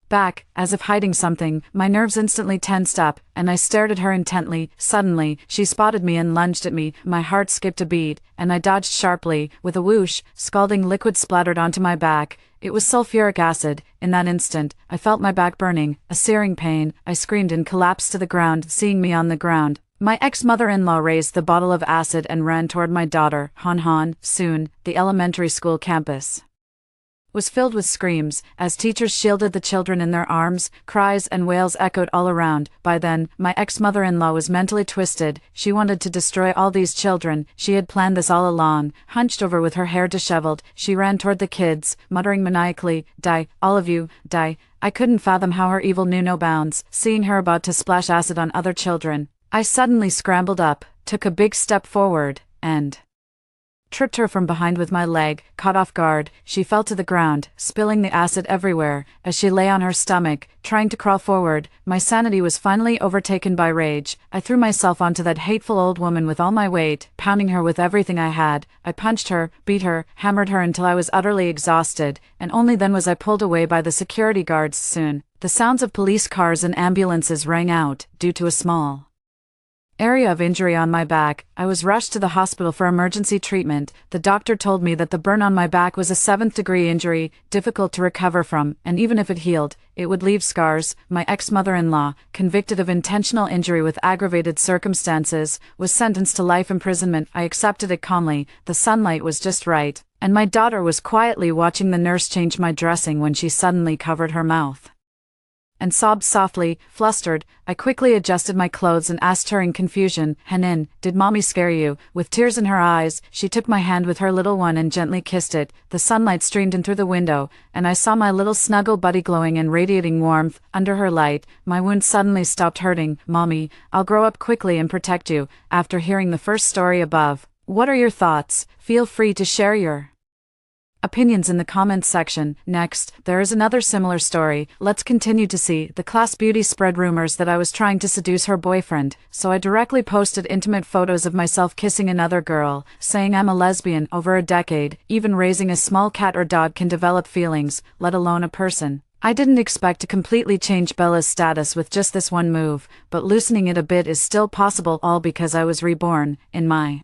back, as if hiding something. My nerves instantly tensed up, and I stared at her intently. Suddenly, she spotted me and lunged at me. My heart skipped a beat, and I dodged sharply. With a whoosh, scalding liquid splattered onto my back. It was sulfuric acid. In that instant, I felt my back burning, a searing pain. I screamed and collapsed to the ground. Seeing me on the ground, my ex-mother-in-law raised the bottle of acid and ran toward my daughter, Han Han. Soon, the elementary school campus was filled with screams, as teachers shielded the children in their arms. Cries and wails echoed all around. By then, my ex-mother-in-law was mentally twisted. She wanted to destroy all these children. She had planned this all along. Hunched over with her hair disheveled, she ran toward the kids, muttering maniacally, "Die, all of you, die." I couldn't fathom how her evil knew no bounds. Seeing her about to splash acid on other children, I suddenly scrambled up, took a big step forward, and tripped her from behind with my leg. Caught off guard, she fell to the ground, spilling the acid everywhere. As she lay on her stomach, trying to crawl forward, my sanity was finally overtaken by rage. I threw myself onto that hateful old woman with all my weight, pounding her with everything I had. I punched her, beat her, hammered her until I was utterly exhausted, and only then was I pulled away by the security guards. Soon, the sounds of police cars and ambulances rang out, due to a small area of injury on my back. I was rushed to the hospital for emergency treatment. The doctor told me that the burn on my back was a 7th-degree injury, difficult to recover from, and even if it healed, it would leave scars. My ex-mother-in-law, convicted of intentional injury with aggravated circumstances, was sentenced to life imprisonment. I accepted it calmly. The sunlight was just right, and my daughter was quietly watching the nurse change my dressing when she suddenly covered her mouth and sobbed softly. Flustered, I quickly adjusted my clothes and asked her in confusion, "Hanin, did mommy scare you?" With tears in her eyes, she took my hand with her little one and gently kissed it. The sunlight streamed in through the window, and I saw my little snuggle buddy glowing and radiating warmth. Under her light, my wound suddenly stopped hurting. "Mommy, I'll grow up quickly and protect you." After hearing the first story above, what are your thoughts? Feel free to share your opinions in the comments section. Next, there is another similar story. Let's continue to see. The class beauty spread rumors that I was trying to seduce her boyfriend, so I directly posted intimate photos of myself kissing another girl, saying I'm a lesbian. Over a decade, even raising a small cat or dog can develop feelings, let alone a person. I didn't expect to completely change Bella's status with just this one move, but loosening it a bit is still possible, all because I was reborn. In my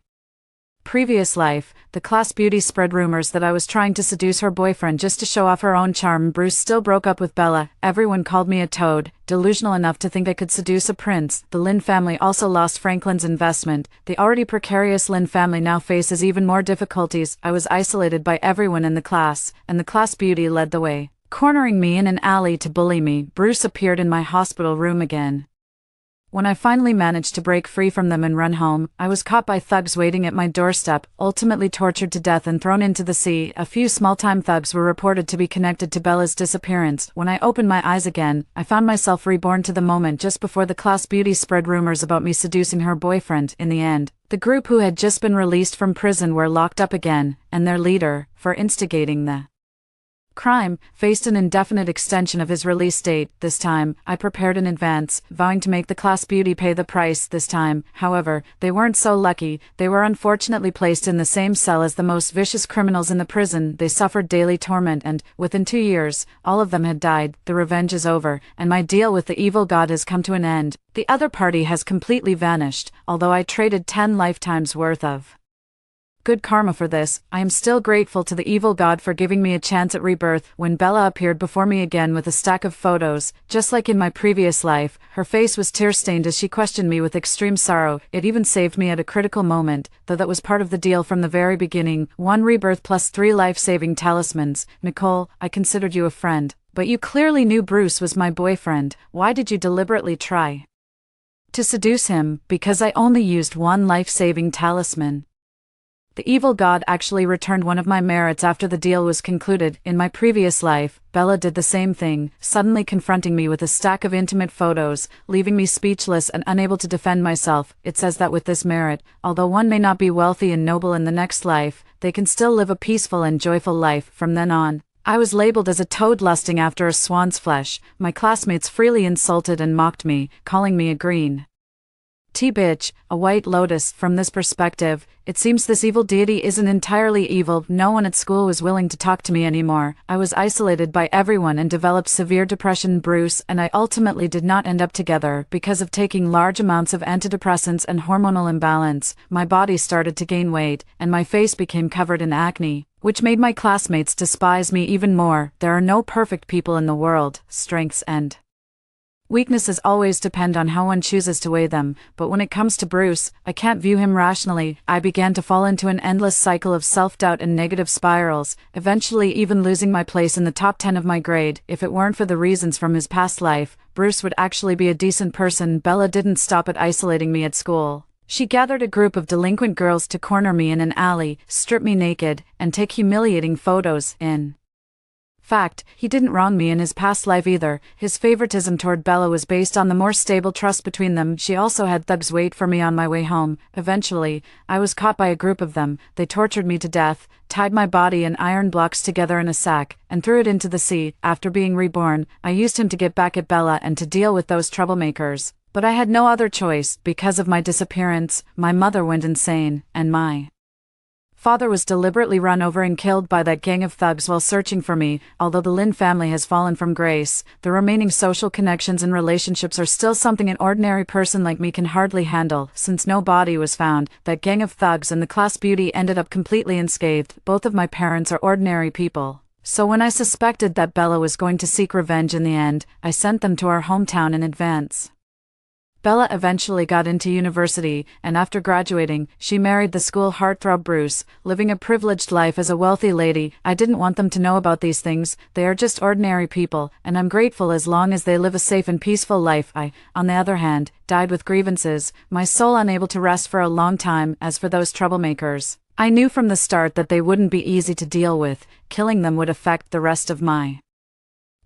previous life, the class beauty spread rumors that I was trying to seduce her boyfriend just to show off her own charm. Bruce still broke up with Bella. Everyone called me a toad, delusional enough to think I could seduce a prince. The Lynn family also lost Franklin's investment. The already precarious Lynn family now faces even more difficulties. I was isolated by everyone in the class, and the class beauty led the way, cornering me in an alley to bully me. Bruce appeared in my hospital room again. When I finally managed to break free from them and run home, I was caught by thugs waiting at my doorstep, ultimately tortured to death and thrown into the sea. A few small-time thugs were reported to be connected to Bella's disappearance. When I opened my eyes again, I found myself reborn to the moment just before the class beauty spread rumors about me seducing her boyfriend. In the end, the group who had just been released from prison were locked up again, and their leader, for instigating the crime, faced an indefinite extension of his release date. This time, I prepared in advance, vowing to make the class beauty pay the price this time. However, they weren't so lucky. They were unfortunately placed in the same cell as the most vicious criminals in the prison. They suffered daily torment and, within 2 years, all of them had died. The revenge is over, and my deal with the evil god has come to an end. The other party has completely vanished, although I traded 10 lifetimes worth of good karma for this. I am still grateful to the evil god for giving me a chance at rebirth. When Bella appeared before me again with a stack of photos, just like in my previous life, her face was tear-stained as she questioned me with extreme sorrow. It even saved me at a critical moment, though that was part of the deal from the very beginning. 1 rebirth plus 3 life-saving talismans. Nicole, I considered you a friend, but you clearly knew Bruce was my boyfriend. Why did you deliberately try to seduce him? Because I only used 1 life-saving talisman. The evil god actually returned one of my merits after the deal was concluded. In my previous life, Bella did the same thing, suddenly confronting me with a stack of intimate photos, leaving me speechless and unable to defend myself. It says that with this merit, although one may not be wealthy and noble in the next life, they can still live a peaceful and joyful life. From then on, I was labeled as a toad lusting after a swan's flesh. My classmates freely insulted and mocked me, calling me a green tea bitch, a white lotus. From this perspective, it seems this evil deity isn't entirely evil. No one at school was willing to talk to me anymore. I was isolated by everyone and developed severe depression. Bruce and I ultimately did not end up together because of taking large amounts of antidepressants and hormonal imbalance. My body started to gain weight, and my face became covered in acne, which made my classmates despise me even more. There are no perfect people in the world. Strengths and weaknesses always depend on how one chooses to weigh them, but when it comes to Bruce, I can't view him rationally. I began to fall into an endless cycle of self-doubt and negative spirals, eventually even losing my place in the top 10 of my grade. If it weren't for the reasons from his past life, Bruce would actually be a decent person. Bella didn't stop at isolating me at school. She gathered a group of delinquent girls to corner me in an alley, strip me naked, and take humiliating photos. In fact, he didn't wrong me in his past life either. His favoritism toward Bella was based on the more stable trust between them. She also had thugs wait for me on my way home. Eventually, I was caught by a group of them. They tortured me to death, tied my body and iron blocks together in a sack, and threw it into the sea. After being reborn, I used him to get back at Bella and to deal with those troublemakers. But I had no other choice. Because of my disappearance, my mother went insane, and my father was deliberately run over and killed by that gang of thugs while searching for me. Although the Lin family has fallen from grace, the remaining social connections and relationships are still something an ordinary person like me can hardly handle. Since no body was found, that gang of thugs and the class beauty ended up completely unscathed. Both of my parents are ordinary people. So when I suspected that Bella was going to seek revenge in the end, I sent them to our hometown in advance. Bella eventually got into university, and after graduating, she married the school heartthrob Bruce, living a privileged life as a wealthy lady. I didn't want them to know about these things. They are just ordinary people, and I'm grateful as long as they live a safe and peaceful life. I, on the other hand, died with grievances, my soul unable to rest for a long time. As for those troublemakers, I knew from the start that they wouldn't be easy to deal with. Killing them would affect the rest of my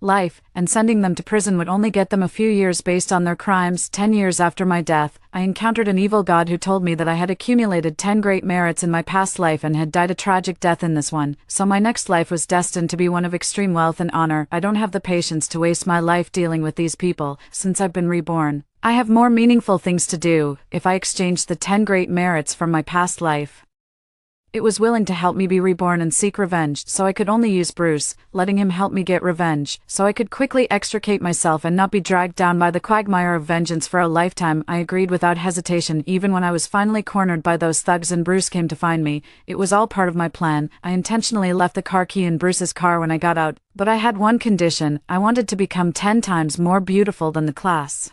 life, and sending them to prison would only get them a few years based on their crimes. 10 years after my death, I encountered an evil god who told me that I had accumulated 10 great merits in my past life and had died a tragic death in this one, so my next life was destined to be one of extreme wealth and honor. I don't have the patience to waste my life dealing with these people. Since I've been reborn, I have more meaningful things to do. If I exchanged the 10 great merits from my past life, it was willing to help me be reborn and seek revenge, so I could only use Bruce, letting him help me get revenge, so I could quickly extricate myself and not be dragged down by the quagmire of vengeance for a lifetime. I agreed without hesitation. Even when I was finally cornered by those thugs and Bruce came to find me, it was all part of my plan. I intentionally left the car key in Bruce's car when I got out, but I had one condition: I wanted to become 10 times more beautiful than the class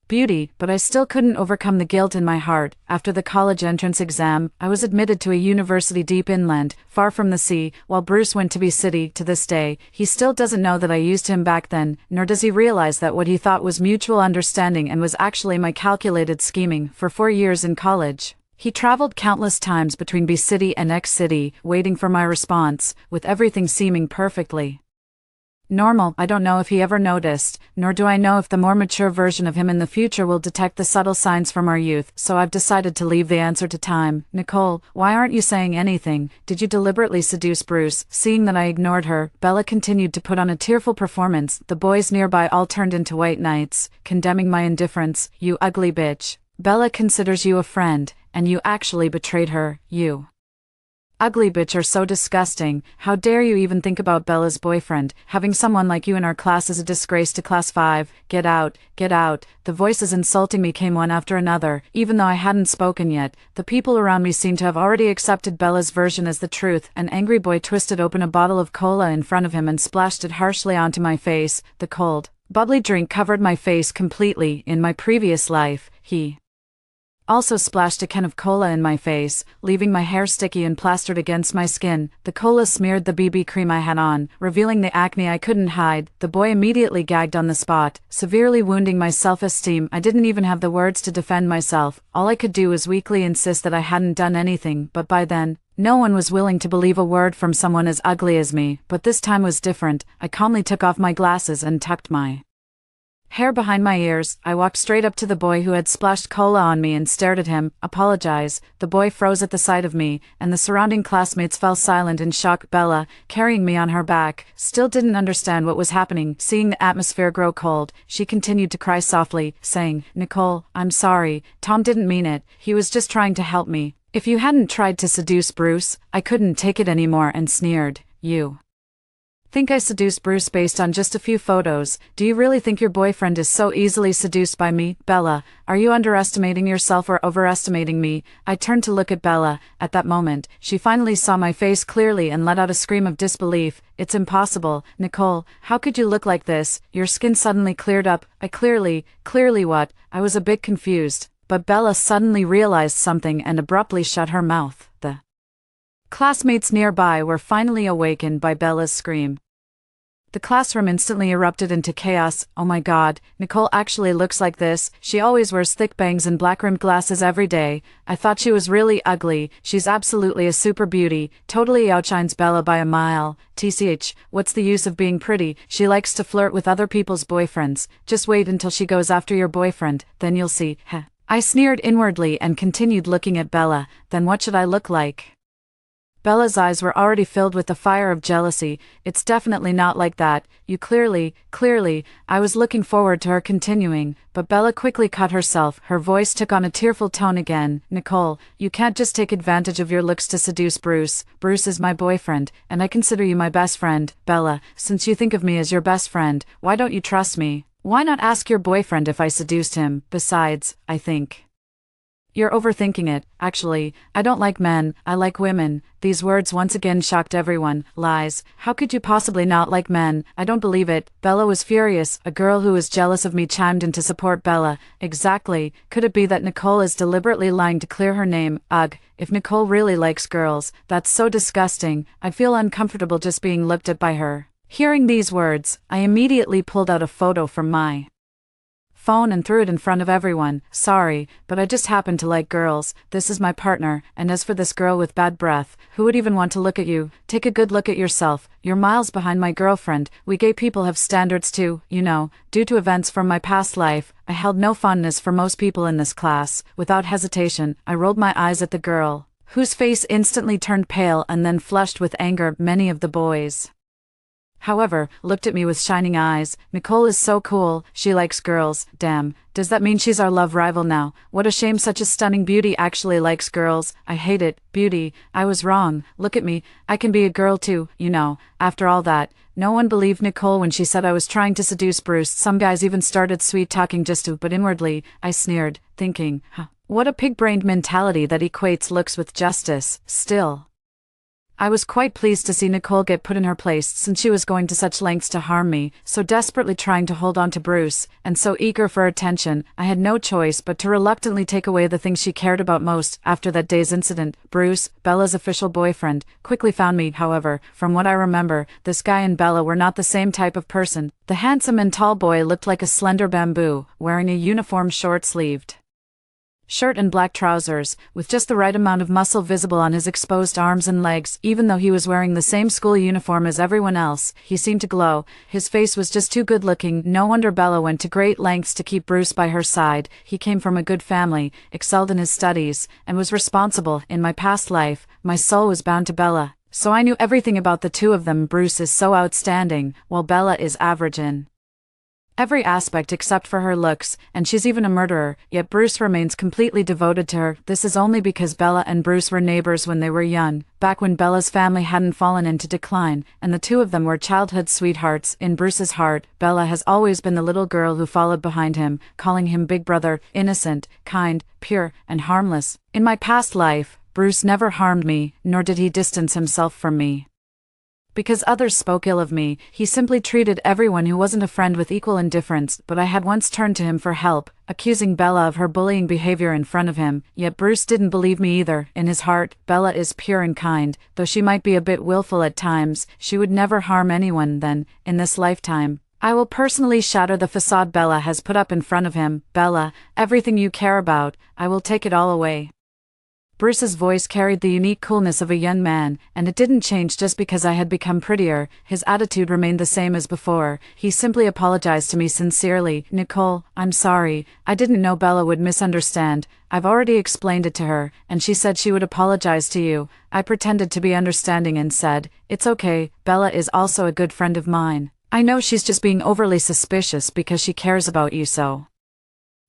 beauty, but I still couldn't overcome the guilt in my heart. After the college entrance exam, I was admitted to a university deep inland, far from the sea, while Bruce went to be city. To this day, he still doesn't know that I used him back then, nor does he realize that what he thought was mutual understanding and was actually my calculated scheming. For 4 years in college, he traveled countless times between B city and X city, waiting for my response, with everything seeming perfectly normal. I don't know if he ever noticed, nor do I know if the more mature version of him in the future will detect the subtle signs from our youth, so I've decided to leave the answer to time. Nicole, why aren't you saying anything? Did you deliberately seduce Bruce? Seeing that I ignored her, Bella continued to put on a tearful performance. The boys nearby all turned into white knights, condemning my indifference. You ugly bitch. Bella considers you a friend, and you actually betrayed her. You ugly bitch are so disgusting. How dare you even think about Bella's boyfriend? Having someone like you in our class is a disgrace to class 5. Get out, get out. The voices insulting me came one after another. Even though I hadn't spoken yet, the people around me seemed to have already accepted Bella's version as the truth. An angry boy twisted open a bottle of cola in front of him and splashed it harshly onto my face. The cold, bubbly drink covered my face completely. In my previous life, he also splashed a can of cola in my face, leaving my hair sticky and plastered against my skin. The cola smeared the BB cream I had on, revealing the acne I couldn't hide. The boy immediately gagged on the spot, severely wounding my self-esteem. I didn't even have the words to defend myself. All I could do was weakly insist that I hadn't done anything, but by then, no one was willing to believe a word from someone as ugly as me. But this time was different. I calmly took off my glasses and tucked my hair behind my ears. I walked straight up to the boy who had splashed cola on me and stared at him. Apologize. The boy froze at the sight of me, and the surrounding classmates fell silent in shock. Bella, carrying me on her back, still didn't understand what was happening. Seeing the atmosphere grow cold, she continued to cry softly, saying, Nicole, I'm sorry. Tom didn't mean it. He was just trying to help me. If you hadn't tried to seduce Bruce, I couldn't take it anymore, and sneered. You think I seduced Bruce based on just a few photos? Do you really think your boyfriend is so easily seduced by me? Bella, are you underestimating yourself or overestimating me? I turned to look at Bella. At that moment, she finally saw my face clearly and let out a scream of disbelief. It's impossible. Nicole, how could you look like this? Your skin suddenly cleared up. I clearly what? I was a bit confused, but Bella suddenly realized something and abruptly shut her mouth. The classmates nearby were finally awakened by Bella's scream. The classroom instantly erupted into chaos. Oh my god, Nicole actually looks like this. She always wears thick bangs and black-rimmed glasses every day. I thought she was really ugly. She's absolutely a super beauty. Totally outshines Bella by a mile. TCH, what's the use of being pretty? She likes to flirt with other people's boyfriends. Just wait until she goes after your boyfriend, then you'll see. Heh. I sneered inwardly and continued looking at Bella. Then what should I look like? Bella's eyes were already filled with the fire of jealousy. It's definitely not like that. You clearly. I was looking forward to her continuing, but Bella quickly cut herself. Her voice took on a tearful tone again. Nicole, you can't just take advantage of your looks to seduce Bruce. Bruce is my boyfriend, and I consider you my best friend. Bella, since you think of me as your best friend, why don't you trust me? Why not ask your boyfriend if I seduced him? Besides, I think you're overthinking it. Actually, I don't like men, I like women. These words once again shocked everyone. Lies. How could you possibly not like men? I don't believe it. Bella was furious. A girl who was jealous of me chimed in to support Bella. Exactly. Could it be that Nicole is deliberately lying to clear her name? Ugh. If Nicole really likes girls, that's so disgusting. I feel uncomfortable just being looked at by her. Hearing these words, I immediately pulled out a photo from my phone and threw it in front of everyone. Sorry, but I just happen to like girls. This is my partner, and as for this girl with bad breath, who would even want to look at you? Take a good look at yourself. You're miles behind my girlfriend. We gay people have standards too, you know. Due to events from my past life, I held no fondness for most people in this class. Without hesitation, I rolled my eyes at the girl, whose face instantly turned pale and then flushed with anger. Many of the boys, however, looked at me with shining eyes. Nicole is so cool, she likes girls. Damn, does that mean she's our love rival now? What a shame such a stunning beauty actually likes girls. I hate it. Beauty, I was wrong. Look at me, I can be a girl too, you know. After all that, no one believed Nicole when she said I was trying to seduce Bruce. Some guys even started sweet-talking just to, but inwardly, I sneered, thinking, what a pig-brained mentality that equates looks with justice. Still, I was quite pleased to see Nicole get put in her place, since she was going to such lengths to harm me, so desperately trying to hold on to Bruce, and so eager for attention. I had no choice but to reluctantly take away the thing she cared about most. After that day's incident, Bruce, Bella's official boyfriend, quickly found me. However, from what I remember, this guy and Bella were not the same type of person. The handsome and tall boy looked like a slender bamboo, wearing a uniform short-sleeved shirt and black trousers, with just the right amount of muscle visible on his exposed arms and legs. Even though he was wearing the same school uniform as everyone else, he seemed to glow. His face was just too good-looking. No wonder Bella went to great lengths to keep Bruce by her side. He came from a good family, excelled in his studies, and was responsible. In my past life, my soul was bound to Bella, so I knew everything about the two of them. Bruce is so outstanding, while Bella is average in every aspect except for her looks, and she's even a murderer, yet Bruce remains completely devoted to her. This is only because Bella and Bruce were neighbors when they were young, back when Bella's family hadn't fallen into decline, and the two of them were childhood sweethearts. In Bruce's heart, Bella has always been the little girl who followed behind him, calling him big brother, innocent, kind, pure, and harmless. In my past life, Bruce never harmed me, nor did he distance himself from me because others spoke ill of me. He simply treated everyone who wasn't a friend with equal indifference. But I had once turned to him for help, accusing Bella of her bullying behavior in front of him, yet Bruce didn't believe me either. In his heart, Bella is pure and kind. Though she might be a bit willful at times, she would never harm anyone. Then, in this lifetime, I will personally shatter the facade Bella has put up in front of him. Bella, everything you care about, I will take it all away. Bruce's voice carried the unique coolness of a young man, and it didn't change just because I had become prettier. His attitude remained the same as before. He simply apologized to me sincerely. Nicole, I'm sorry. I didn't know Bella would misunderstand. I've already explained it to her, and she said she would apologize to you. I pretended to be understanding and said, it's okay, Bella is also a good friend of mine. I know she's just being overly suspicious because she cares about you so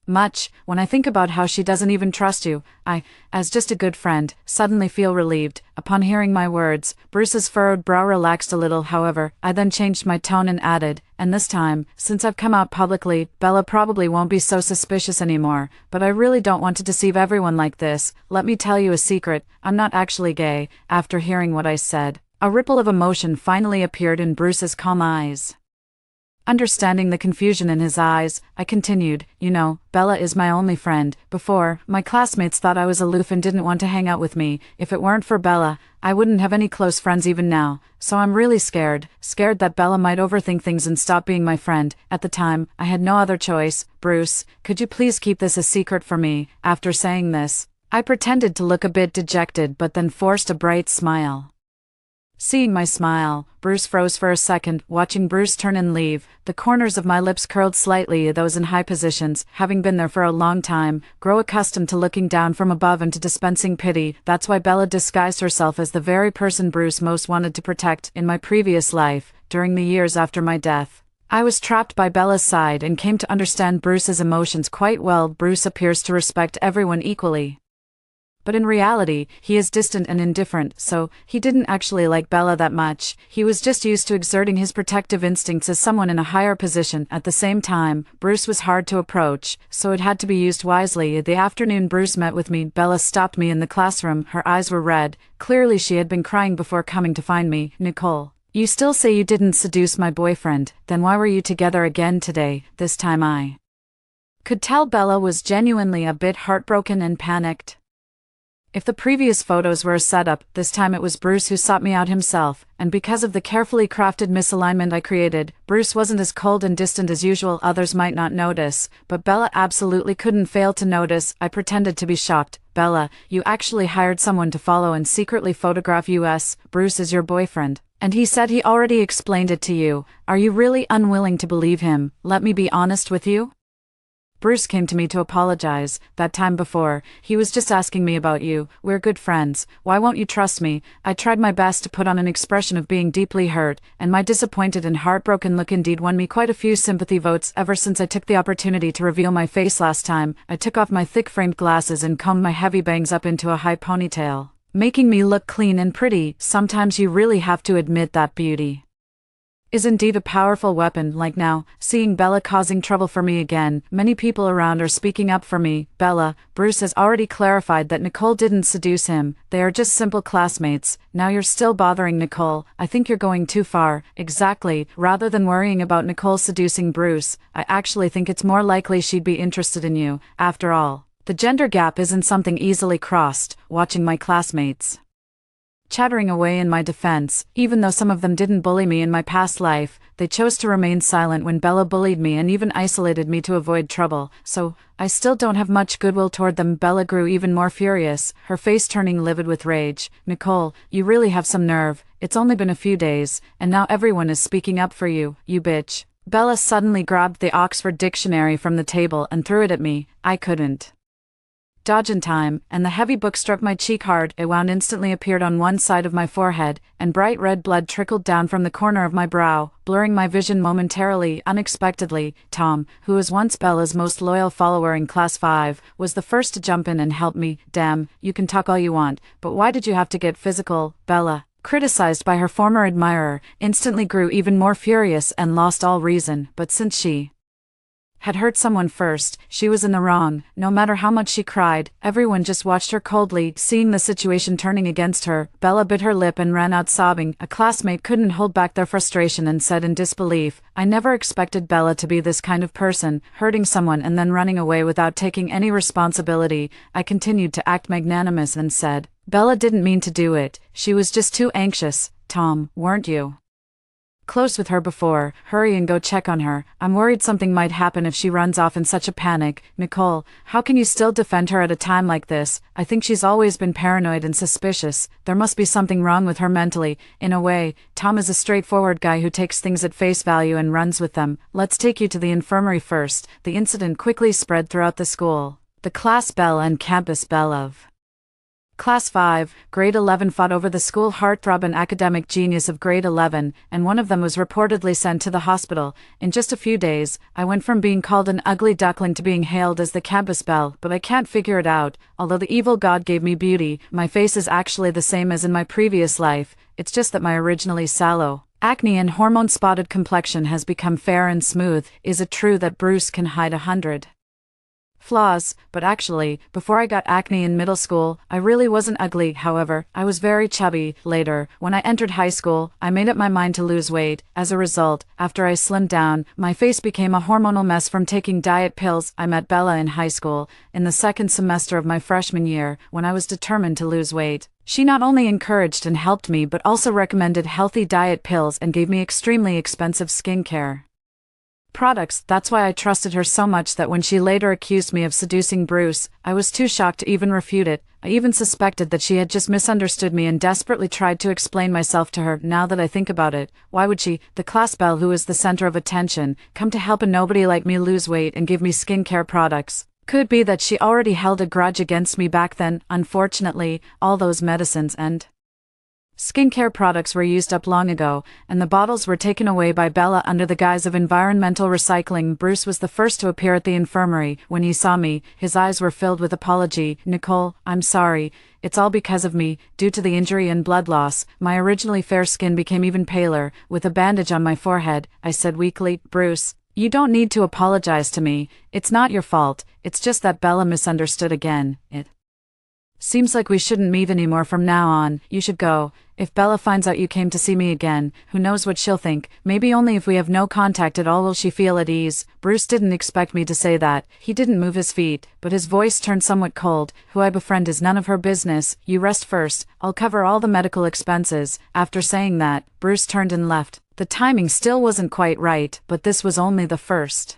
much. When I think about how she doesn't even trust you, I, as just a good friend, suddenly feel relieved. Upon hearing my words, Bruce's furrowed brow relaxed a little. However, I then changed my tone and added, and this time, since I've come out publicly, Bella probably won't be so suspicious anymore, but I really don't want to deceive everyone like this. Let me tell you a secret, I'm not actually gay. After hearing what I said, a ripple of emotion finally appeared in Bruce's calm eyes. Understanding the confusion in his eyes, I continued, you know, Bella is my only friend. Before, my classmates thought I was aloof and didn't want to hang out with me. If it weren't for Bella, I wouldn't have any close friends even now. So I'm really scared that Bella might overthink things and stop being my friend. At the time, I had no other choice. Bruce, could you please keep this a secret for me? After saying this, I pretended to look a bit dejected but then forced a bright smile. Seeing my smile, Bruce froze for a second, watching Bruce turn and leave. The corners of my lips curled slightly, those in high positions, having been there for a long time, grow accustomed to looking down from above and to dispensing pity. That's why Bella disguised herself as the very person Bruce most wanted to protect in my previous life, during the years after my death. I was trapped by Bella's side and came to understand Bruce's emotions quite well. Bruce appears to respect everyone equally. But in reality, he is distant and indifferent, so he didn't actually like Bella that much. He was just used to exerting his protective instincts as someone in a higher position. At the same time, Bruce was hard to approach, so it had to be used wisely. The afternoon Bruce met with me, Bella stopped me in the classroom. Her eyes were red. Clearly she had been crying before coming to find me. "Nicole, you still say you didn't seduce my boyfriend, then why were you together again today?" This time I could tell Bella was genuinely a bit heartbroken and panicked. If the previous photos were a setup, this time it was Bruce who sought me out himself, and because of the carefully crafted misalignment I created, Bruce wasn't as cold and distant as usual. Others might not notice, but Bella absolutely couldn't fail to notice. I pretended to be shocked. "Bella, you actually hired someone to follow and secretly photograph us. Bruce is your boyfriend, and he said he already explained it to you. Are you really unwilling to believe him? Let me be honest with you." Bruce came to me to apologize. "That time before, he was just asking me about you. We're good friends. Why won't you trust me?" I tried my best to put on an expression of being deeply hurt, and my disappointed and heartbroken look indeed won me quite a few sympathy votes. Ever since I took the opportunity to reveal my face last time, I took off my thick-framed glasses and combed my heavy bangs up into a high ponytail, making me look clean and pretty. Sometimes you really have to admit that beauty is indeed a powerful weapon. Like now, seeing Bella causing trouble for me again, many people around are speaking up for me. "Bella, Bruce has already clarified that Nicole didn't seduce him. They are just simple classmates. Now you're still bothering Nicole. I think you're going too far." "Exactly. Rather than worrying about Nicole seducing Bruce, I actually think it's more likely she'd be interested in you. After all, the gender gap isn't something easily crossed." Watching my classmates chattering away in my defense, even though some of them didn't bully me in my past life, they chose to remain silent when Bella bullied me and even isolated me to avoid trouble, so I still don't have much goodwill toward them. Bella grew even more furious, her face turning livid with rage. "Nicole, you really have some nerve. It's only been a few days, and now everyone is speaking up for you, you bitch." Bella suddenly grabbed the Oxford Dictionary from the table and threw it at me. I couldn't dodge in time, and the heavy book struck my cheek hard. A wound instantly appeared on one side of my forehead, and bright red blood trickled down from the corner of my brow, blurring my vision momentarily. Unexpectedly, Tom, who was once Bella's most loyal follower in Class 5, was the first to jump in and help me. "Damn, you can talk all you want, but why did you have to get physical?" Bella, criticized by her former admirer, instantly grew even more furious and lost all reason. But since she had hurt someone first, she was in the wrong. No matter how much she cried, everyone just watched her coldly. Seeing the situation turning against her, Bella bit her lip and ran out sobbing. A classmate couldn't hold back their frustration and said in disbelief, "I never expected Bella to be this kind of person, hurting someone and then running away without taking any responsibility." I continued to act magnanimous and said, "Bella didn't mean to do it. She was just too anxious. Tom, weren't you close with her before? Hurry and go check on her. I'm worried something might happen if she runs off in such a panic." "Nicole, how can you still defend her at a time like this? I think she's always been paranoid and suspicious. There must be something wrong with her mentally." "In a way, Tom is a straightforward guy who takes things at face value and runs with them. Let's take you to the infirmary first." The incident quickly spread throughout the school. The class belle and campus belle of Class 5, Grade 11 fought over the school heartthrob and academic genius of Grade 11, and one of them was reportedly sent to the hospital. In just a few days, I went from being called an ugly duckling to being hailed as the campus belle, but I can't figure it out. Although the evil god gave me beauty, my face is actually the same as in my previous life. It's just that my originally sallow, acne and hormone-spotted complexion has become fair and smooth. Is it true that Bruce can hide 100 flaws? But actually, before I got acne in middle school, I really wasn't ugly. However, I was very chubby. Later, when I entered high school, I made up my mind to lose weight. As a result, after I slimmed down, my face became a hormonal mess from taking diet pills. I met Bella in high school, in the second semester of my freshman year, when I was determined to lose weight. She not only encouraged and helped me but also recommended healthy diet pills and gave me extremely expensive skincare. products. That's why I trusted her so much that when she later accused me of seducing Bruce, I was too shocked to even refute it. I even suspected that she had just misunderstood me and desperately tried to explain myself to her. Now that I think about it, why would she, the class belle who is the center of attention, come to help a nobody like me lose weight and give me skincare products? Could it be that she already held a grudge against me back then? Unfortunately, all those medicines and skincare products were used up long ago, and the bottles were taken away by Bella under the guise of environmental recycling. Bruce was the first to appear at the infirmary. When he saw me, his eyes were filled with apology. "Nicole, I'm sorry. It's all because of me. Due to the injury and blood loss, my originally fair skin became even paler, with a bandage on my forehead," I said weakly. "Bruce, you don't need to apologize to me. It's not your fault. It's just that Bella misunderstood again. It seems like we shouldn't meet anymore from now on. You should go. If Bella finds out you came to see me again, who knows what she'll think. Maybe only if we have no contact at all will she feel at ease." Bruce didn't expect me to say that. He didn't move his feet, but his voice turned somewhat cold. "Who I befriend is none of her business. You rest first. I'll cover all the medical expenses." After saying that, Bruce turned and left. The timing still wasn't quite right, but this was only the first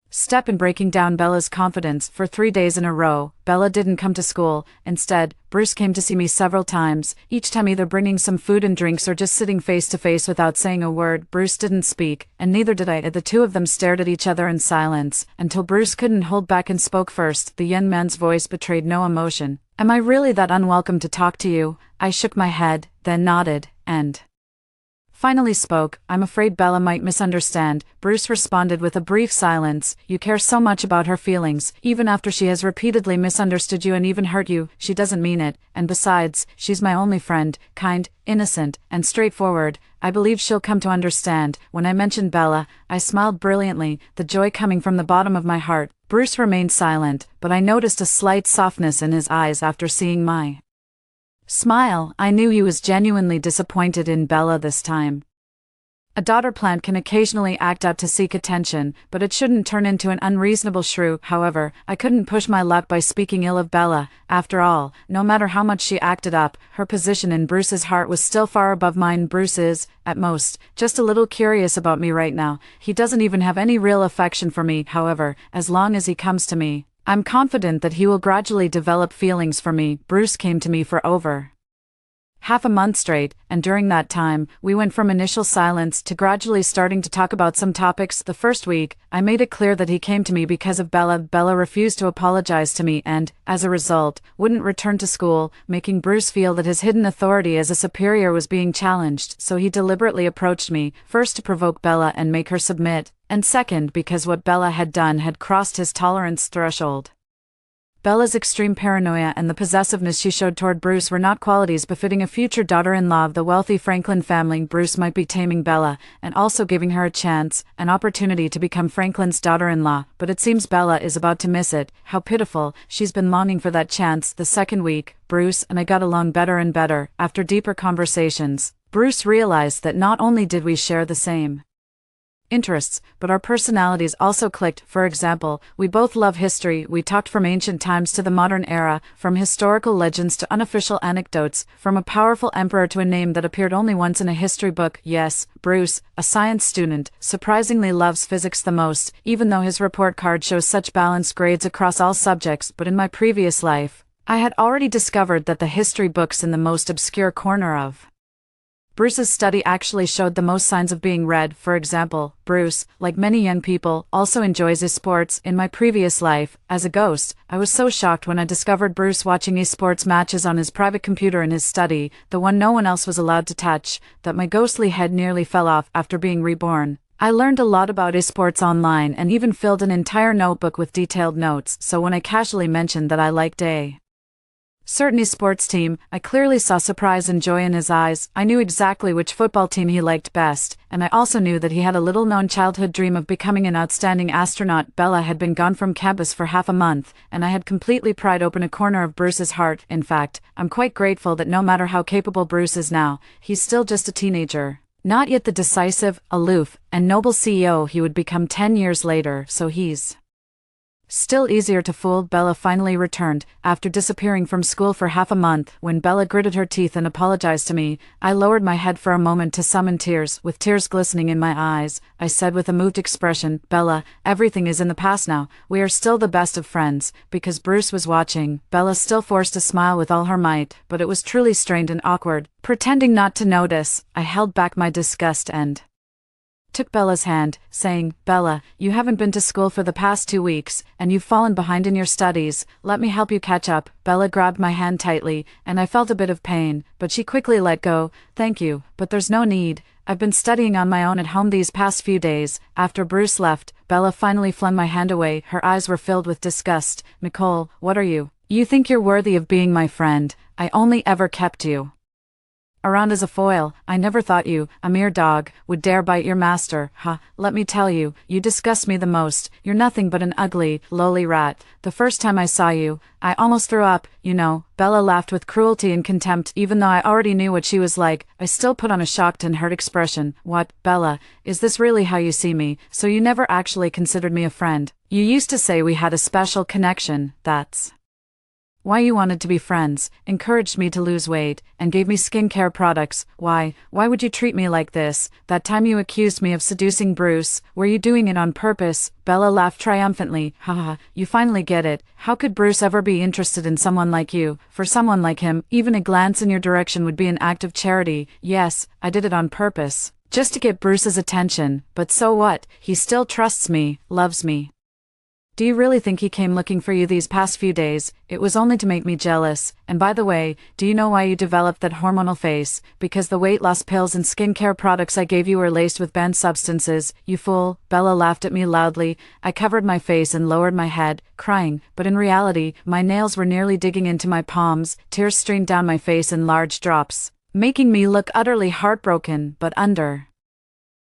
step in breaking down Bella's confidence. For 3 days in a row, Bella didn't come to school. Instead, Bruce came to see me several times, each time either bringing some food and drinks or just sitting face to face without saying a word. Bruce didn't speak, and neither did I. The two of them stared at each other in silence, until Bruce couldn't hold back and spoke first. The young man's voice betrayed no emotion. "Am I really that unwelcome to talk to you?" I shook my head, then nodded, and finally spoke. "I'm afraid Bella might misunderstand." Bruce responded with a brief silence. "You care so much about her feelings, even after she has repeatedly misunderstood you and even hurt you. She doesn't mean it, and besides, she's my only friend, kind, innocent, and straightforward. I believe she'll come to understand." When I mentioned Bella, I smiled brilliantly, the joy coming from the bottom of my heart. Bruce remained silent, but I noticed a slight softness in his eyes after seeing my smile. I knew he was genuinely disappointed in Bella this time. A daughter plant can occasionally act out to seek attention, but it shouldn't turn into an unreasonable shrew. However, I couldn't push my luck by speaking ill of Bella. After all, no matter how much she acted up, her position in Bruce's heart was still far above mine. Bruce is, at most, just a little curious about me right now. He doesn't even have any real affection for me. However, as long as he comes to me, I'm confident that he will gradually develop feelings for me. Bruce came to me for over half a month straight, and during that time, we went from initial silence to gradually starting to talk about some topics. The first week, I made it clear that he came to me because of Bella. Bella refused to apologize to me and, as a result, wouldn't return to school, making Bruce feel that his hidden authority as a superior was being challenged. So he deliberately approached me, first to provoke Bella and make her submit, and second because what Bella had done had crossed his tolerance threshold. Bella's extreme paranoia and the possessiveness she showed toward Bruce were not qualities befitting a future daughter-in-law of the wealthy Franklin family. Bruce might be taming Bella, and also giving her a chance, an opportunity to become Franklin's daughter-in-law, but it seems Bella is about to miss it. How pitiful, she's been longing for that chance. The second week, Bruce and I got along better and better. After deeper conversations, Bruce realized that not only did we share the same interests, but our personalities also clicked. For example, we both love history. We talked from ancient times to the modern era, from historical legends to unofficial anecdotes, from a powerful emperor to a name that appeared only once in a history book. Yes, Bruce, a science student, surprisingly loves physics the most, even though his report card shows such balanced grades across all subjects. But in my previous life, I had already discovered that the history books in the most obscure corner of Bruce's study actually showed the most signs of being read. For example, Bruce, like many young people, also enjoys esports. In my previous life, as a ghost, I was so shocked when I discovered Bruce watching esports matches on his private computer in his study, the one no one else was allowed to touch, that my ghostly head nearly fell off. After being reborn, I learned a lot about esports online and even filled an entire notebook with detailed notes. So when I casually mentioned that I liked a certain esports team, I clearly saw surprise and joy in his eyes. I knew exactly which football team he liked best, and I also knew that he had a little-known childhood dream of becoming an outstanding astronaut. Bella had been gone from campus for half a month, and I had completely pried open a corner of Bruce's heart. In fact, I'm quite grateful that no matter how capable Bruce is now, he's still just a teenager, not yet the decisive, aloof, and noble CEO he would become 10 years later. So he's Still easier to fool, Bella finally returned, after disappearing from school for half a month. When Bella gritted her teeth and apologized to me, I lowered my head for a moment to summon tears. With tears glistening in my eyes, I said with a moved expression, "Bella, everything is in the past now. We are still the best of friends." Because Bruce was watching, Bella still forced a smile with all her might, but it was truly strained and awkward. Pretending not to notice, I held back my disgust and took Bella's hand, saying, "Bella, you haven't been to school for the past 2 weeks, and you've fallen behind in your studies. Let me help you catch up." Bella grabbed my hand tightly, and I felt a bit of pain, but she quickly let go. "Thank you, but there's no need. I've been studying on my own at home these past few days." After Bruce left, Bella finally flung my hand away. Her eyes were filled with disgust. "Nicole, what are you? You think you're worthy of being my friend? I only ever kept you around as a foil. I never thought you, a mere dog, would dare bite your master. Let me tell you, you disgust me the most. You're nothing but an ugly, lowly rat. The first time I saw you, I almost threw up, you know." Bella laughed with cruelty and contempt. Even though I already knew what she was like, I still put on a shocked and hurt expression. "What, Bella, is this really how you see me? So you never actually considered me a friend? You used to say we had a special connection. That's why you wanted to be friends, encouraged me to lose weight, and gave me skincare products. Why would you treat me like this? That time you accused me of seducing Bruce, were you doing it on purpose?" Bella laughed triumphantly. You finally get it. How could Bruce ever be interested in someone like you? For someone like him, even a glance in your direction would be an act of charity. Yes, I did it on purpose, just to get Bruce's attention, but so what? He still trusts me, loves me. Do you really think he came looking for you these past few days? It was only to make me jealous. And by the way, do you know why you developed that hormonal face? Because the weight loss pills and skincare products I gave you were laced with banned substances. You fool. Bella laughed at me loudly. I covered my face and lowered my head, crying, but in reality, my nails were nearly digging into my palms. Tears streamed down my face in large drops, making me look utterly heartbroken. But under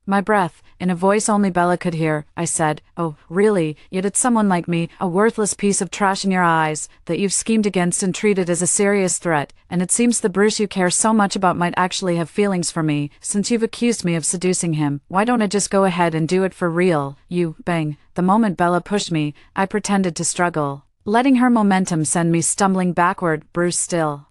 my breath, in a voice only Bella could hear, I said, "Oh, really? Yet it's someone like me, a worthless piece of trash in your eyes, that you've schemed against and treated as a serious threat, and it seems the Bruce you care so much about might actually have feelings for me, since you've accused me of seducing him. Why don't I just go ahead and do it for real? You, bang." The moment Bella pushed me, I pretended to struggle, letting her momentum send me stumbling backward. Bruce still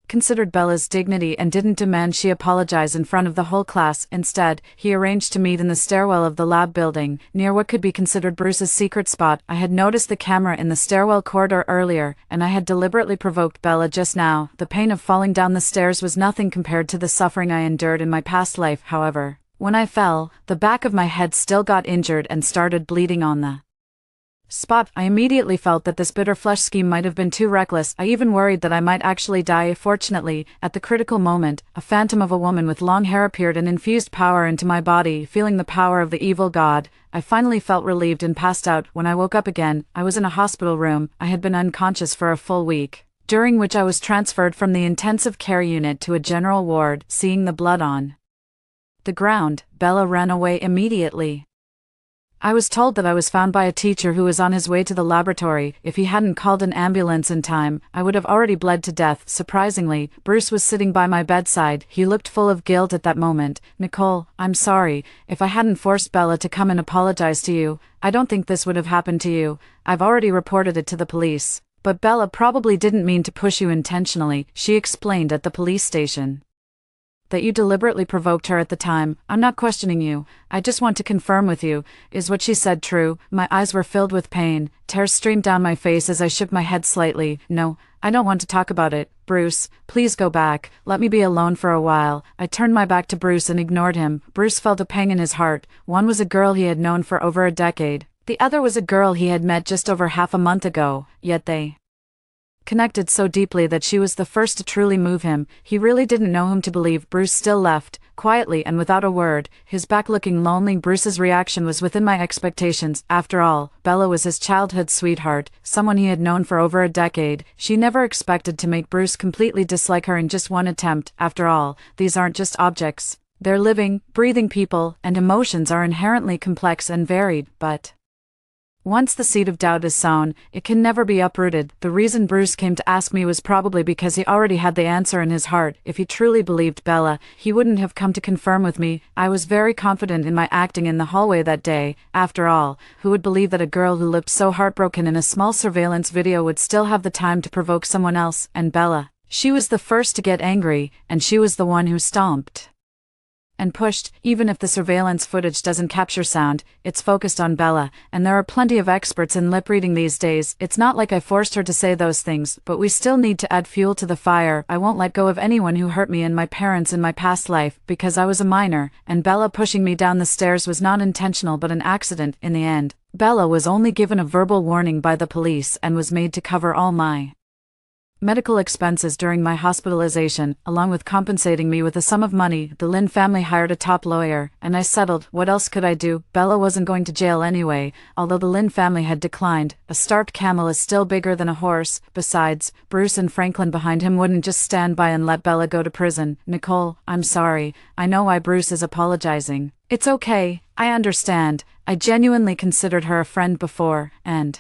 considered Bella's dignity and didn't demand she apologize in front of the whole class. Instead, he arranged to meet in the stairwell of the lab building, near what could be considered Bruce's secret spot. I had noticed the camera in the stairwell corridor earlier, and I had deliberately provoked Bella just now. The pain of falling down the stairs was nothing compared to the suffering I endured in my past life. However, when I fell, the back of my head still got injured and started bleeding on the spot. I immediately felt that this bitter flesh scheme might have been too reckless. I even worried that I might actually die. Fortunately, at the critical moment, a phantom of a woman with long hair appeared and infused power into my body. Feeling the power of the evil god, I finally felt relieved and passed out. When I woke up again, I was in a hospital room. I had been unconscious for a full week, during which I was transferred from the intensive care unit to a general ward. Seeing the blood on the ground, Bella ran away immediately. I was told that I was found by a teacher who was on his way to the laboratory. If he hadn't called an ambulance in time, I would have already bled to death. Surprisingly, Bruce was sitting by my bedside. He looked full of guilt at that moment. "Nicole, I'm sorry. If I hadn't forced Bella to come and apologize to you, I don't think this would have happened to you. I've already reported it to the police." "But Bella probably didn't mean to push you intentionally," she explained at the police station. "That you deliberately provoked her at the time. I'm not questioning you. I just want to confirm with you, is what she said true?" My eyes were filled with pain. Tears streamed down my face as I shook my head slightly. "No, I don't want to talk about it. Bruce, please go back. Let me be alone for a while." I turned my back to Bruce and ignored him. Bruce felt a pang in his heart. One was a girl he had known for over a decade. The other was a girl he had met just over half a month ago, yet they connected so deeply that she was the first to truly move him. He really didn't know whom to believe. Bruce still left, quietly and without a word, his back looking lonely. Bruce's reaction was within my expectations. After all, Bella was his childhood sweetheart, someone he had known for over a decade. She never expected to make Bruce completely dislike her in just one attempt. After all, these aren't just objects. They're living, breathing people, and emotions are inherently complex and varied. But Once the seed of doubt is sown, it can never be uprooted. The reason Bruce came to ask me was probably because he already had the answer in his heart. If he truly believed Bella, he wouldn't have come to confirm with me. I was very confident in my acting in the hallway that day. After all, who would believe that a girl who looked so heartbroken in a small surveillance video would still have the time to provoke someone else? And Bella. She was the first to get angry, and she was the one who stomped and pushed. Even if the surveillance footage doesn't capture sound, it's focused on Bella, and there are plenty of experts in lip reading these days. It's not like I forced her to say those things, but we still need to add fuel to the fire. I won't let go of anyone who hurt me and my parents in my past life, because I was a minor, and Bella pushing me down the stairs was not intentional but an accident. In the end, Bella was only given a verbal warning by the police and was made to cover all my medical expenses during my hospitalization, along with compensating me with a sum of money. The Lynn family hired a top lawyer, and I settled. What else could I do? Bella wasn't going to jail anyway, although the Lynn family had declined. A starved camel is still bigger than a horse. Besides, Bruce and Franklin behind him wouldn't just stand by and let Bella go to prison. Nicole, I'm sorry. I know why Bruce is apologizing. It's okay. I understand. I genuinely considered her a friend before, and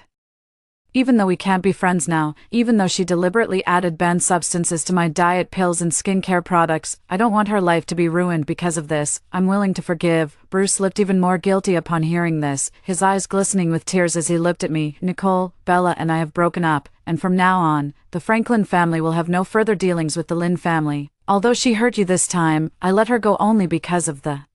even though we can't be friends now, even though she deliberately added banned substances to my diet, pills and skincare products, I don't want her life to be ruined because of this. I'm willing to forgive. Bruce looked even more guilty upon hearing this, his eyes glistening with tears as he looked at me. Nicole, Bella and I have broken up, and from now on, the Franklin family will have no further dealings with the Lynn family. Although she hurt you this time, I let her go only because of the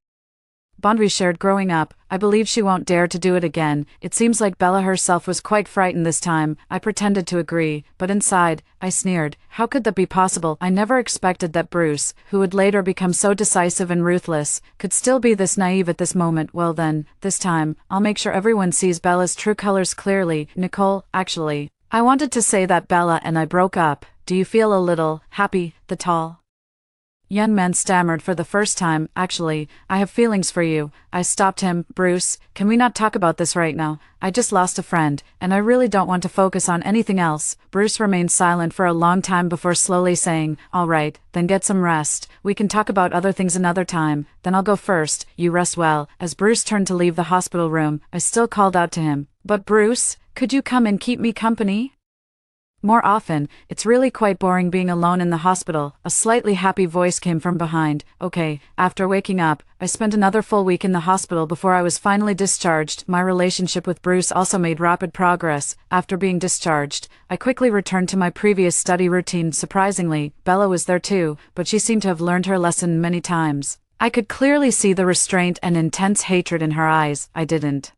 bond we shared growing up. I believe she won't dare to do it again. It seems like Bella herself was quite frightened this time. I pretended to agree, but inside, I sneered. How could that be possible? I never expected that Bruce, who would later become so decisive and ruthless, could still be this naive at this moment. Well then, this time, I'll make sure everyone sees Bella's true colors clearly. Nicole, actually, I wanted to say that Bella and I broke up. Do you feel a little happy? The tall young man stammered for the first time. Actually, I have feelings for you. I stopped him. Bruce, can we not talk about this right now? I just lost a friend, and I really don't want to focus on anything else. Bruce remained silent for a long time before slowly saying, all right, then get some rest. We can talk about other things another time. Then I'll go first. You rest well. As Bruce turned to leave the hospital room, I still called out to him. But Bruce, could you come and keep me company more often? It's really quite boring being alone in the hospital. A slightly happy voice came from behind. Okay. After waking up, I spent another full week in the hospital before I was finally discharged. My relationship with Bruce also made rapid progress. After being discharged, I quickly returned to my previous study routine. Surprisingly, Bella was there too, but she seemed to have learned her lesson many times. I could clearly see the restraint and intense hatred in her eyes. I didn't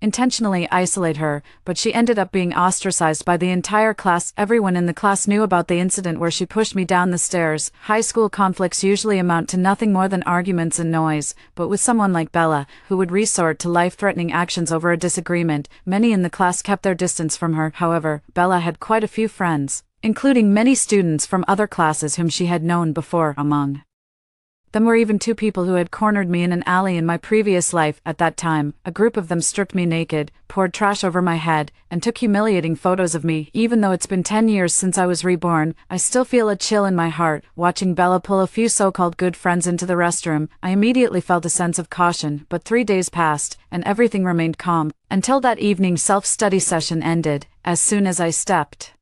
intentionally isolate her, but she ended up being ostracized by the entire class. Everyone in the class knew about the incident where she pushed me down the stairs. High school conflicts usually amount to nothing more than arguments and noise, but with someone like Bella, who would resort to life-threatening actions over a disagreement, many in the class kept their distance from her. However, Bella had quite a few friends, including many students from other classes whom she had known before. Among them were even two people who had cornered me in an alley in my previous life. At that time, a group of them stripped me naked, poured trash over my head, and took humiliating photos of me. Even though it's been 10 years since I was reborn, I still feel a chill in my heart. Watching Bella pull a few so-called good friends into the restroom, I immediately felt a sense of caution. But 3 days passed, and everything remained calm, until that evening self-study session ended. As soon as I stepped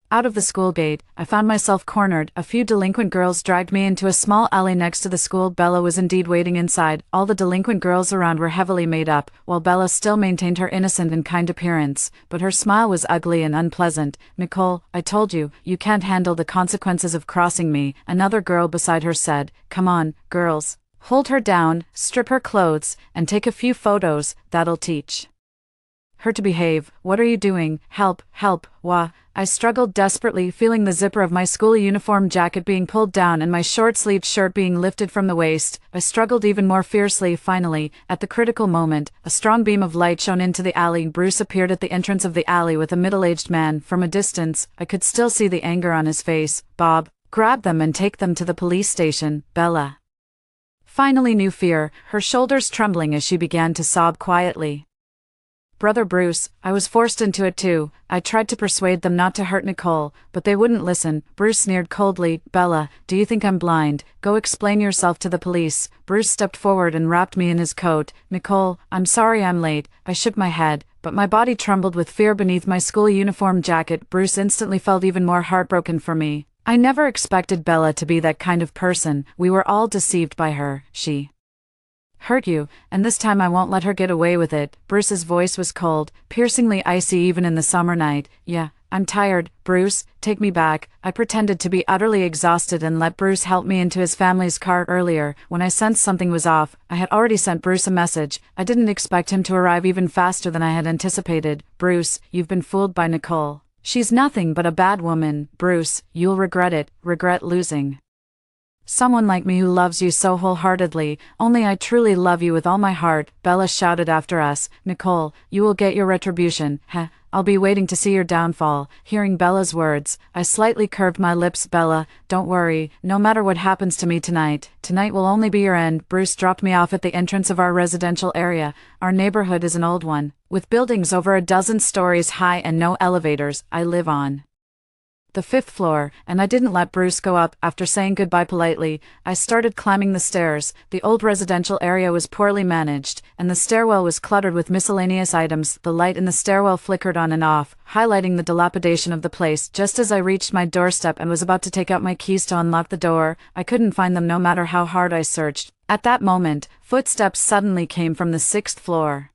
out of the school gate, I found myself cornered. A few delinquent girls dragged me into a small alley next to the school. Bella was indeed waiting inside. All the delinquent girls around were heavily made up, while Bella still maintained her innocent and kind appearance, but her smile was ugly and unpleasant. Nicole, I told you, you can't handle the consequences of crossing me, another girl beside her said. Come on, girls. Hold her down, strip her clothes, and take a few photos. That'll teach her to behave. What are you doing? Help, help, wah. I struggled desperately, feeling the zipper of my school uniform jacket being pulled down and my short-sleeved shirt being lifted from the waist. I struggled even more fiercely. Finally, at the critical moment, a strong beam of light shone into the alley. Bruce appeared at the entrance of the alley with a middle-aged man. From a distance, I could still see the anger on his face. Bob, grab them and take them to the police station. Bella finally knew fear, her shoulders trembling as she began to sob quietly. Brother Bruce, I was forced into it too. I tried to persuade them not to hurt Nicole, but they wouldn't listen. Bruce sneered coldly. Bella, do you think I'm blind? Go explain yourself to the police. Bruce stepped forward and wrapped me in his coat. Nicole, I'm sorry I'm late. I shook my head, but my body trembled with fear beneath my school uniform jacket. Bruce instantly felt even more heartbroken for me. I never expected Bella to be that kind of person. We were all deceived by her. She hurt you, and this time I won't let her get away with it. Bruce's voice was cold, piercingly icy even in the summer night. Yeah, I'm tired, Bruce, take me back. I pretended to be utterly exhausted and let Bruce help me into his family's car earlier. When I sensed something was off, I had already sent Bruce a message. I didn't expect him to arrive even faster than I had anticipated. Bruce, you've been fooled by Nicole. She's nothing but a bad woman. Bruce, you'll regret it, regret losing someone like me who loves you so wholeheartedly. Only I truly love you with all my heart, Bella shouted after us. Nicole, you will get your retribution. Heh, I'll be waiting to see your downfall. Hearing Bella's words, I slightly curved my lips. Bella, don't worry, no matter what happens to me tonight will only be your end. Bruce dropped me off at the entrance of our residential area. Our neighborhood is an old one, with buildings over a dozen stories high and no elevators. I live on the 5th floor, and I didn't let Bruce go up. After saying goodbye politely, I started climbing the stairs. The old residential area was poorly managed, and the stairwell was cluttered with miscellaneous items. The light in the stairwell flickered on and off, highlighting the dilapidation of the place. Just as I reached my doorstep and was about to take out my keys to unlock the door, I couldn't find them no matter how hard I searched. At that moment, footsteps suddenly came from the 6th floor.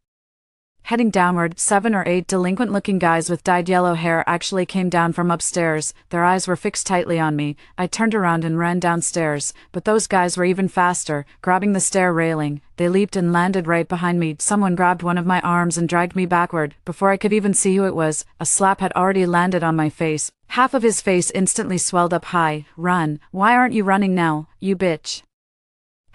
Heading downward, 7 or 8 delinquent-looking guys with dyed yellow hair actually came down from upstairs. Their eyes were fixed tightly on me. I turned around and ran downstairs, but those guys were even faster. Grabbing the stair railing, they leaped and landed right behind me. Someone grabbed one of my arms and dragged me backward. Before I could even see who it was, a slap had already landed on my face. Half of his face instantly swelled up high. Run. Why aren't you running now, you bitch?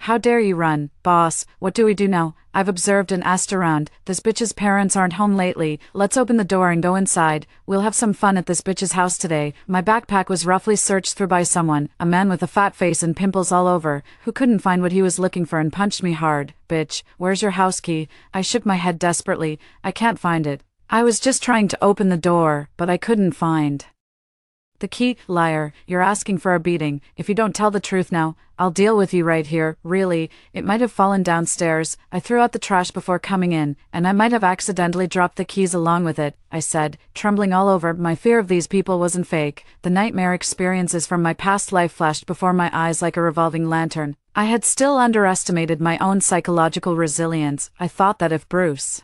How dare you run, boss? What do we do now? I've observed and asked around. This bitch's parents aren't home lately. Let's open the door and go inside. We'll have some fun at this bitch's house today. My backpack was roughly searched through by someone, a man with a fat face and pimples all over, who couldn't find what he was looking for and punched me hard. Bitch, where's your house key? I shook my head desperately. I can't find it. I was just trying to open the door, but I couldn't find the key. Liar, you're asking for a beating. If you don't tell the truth now, I'll deal with you right here. Really, it might have fallen downstairs. I threw out the trash before coming in, and I might have accidentally dropped the keys along with it, I said, trembling all over. My fear of these people wasn't fake. The nightmare experiences from my past life flashed before my eyes like a revolving lantern. I had still underestimated my own psychological resilience. I thought that if Bruce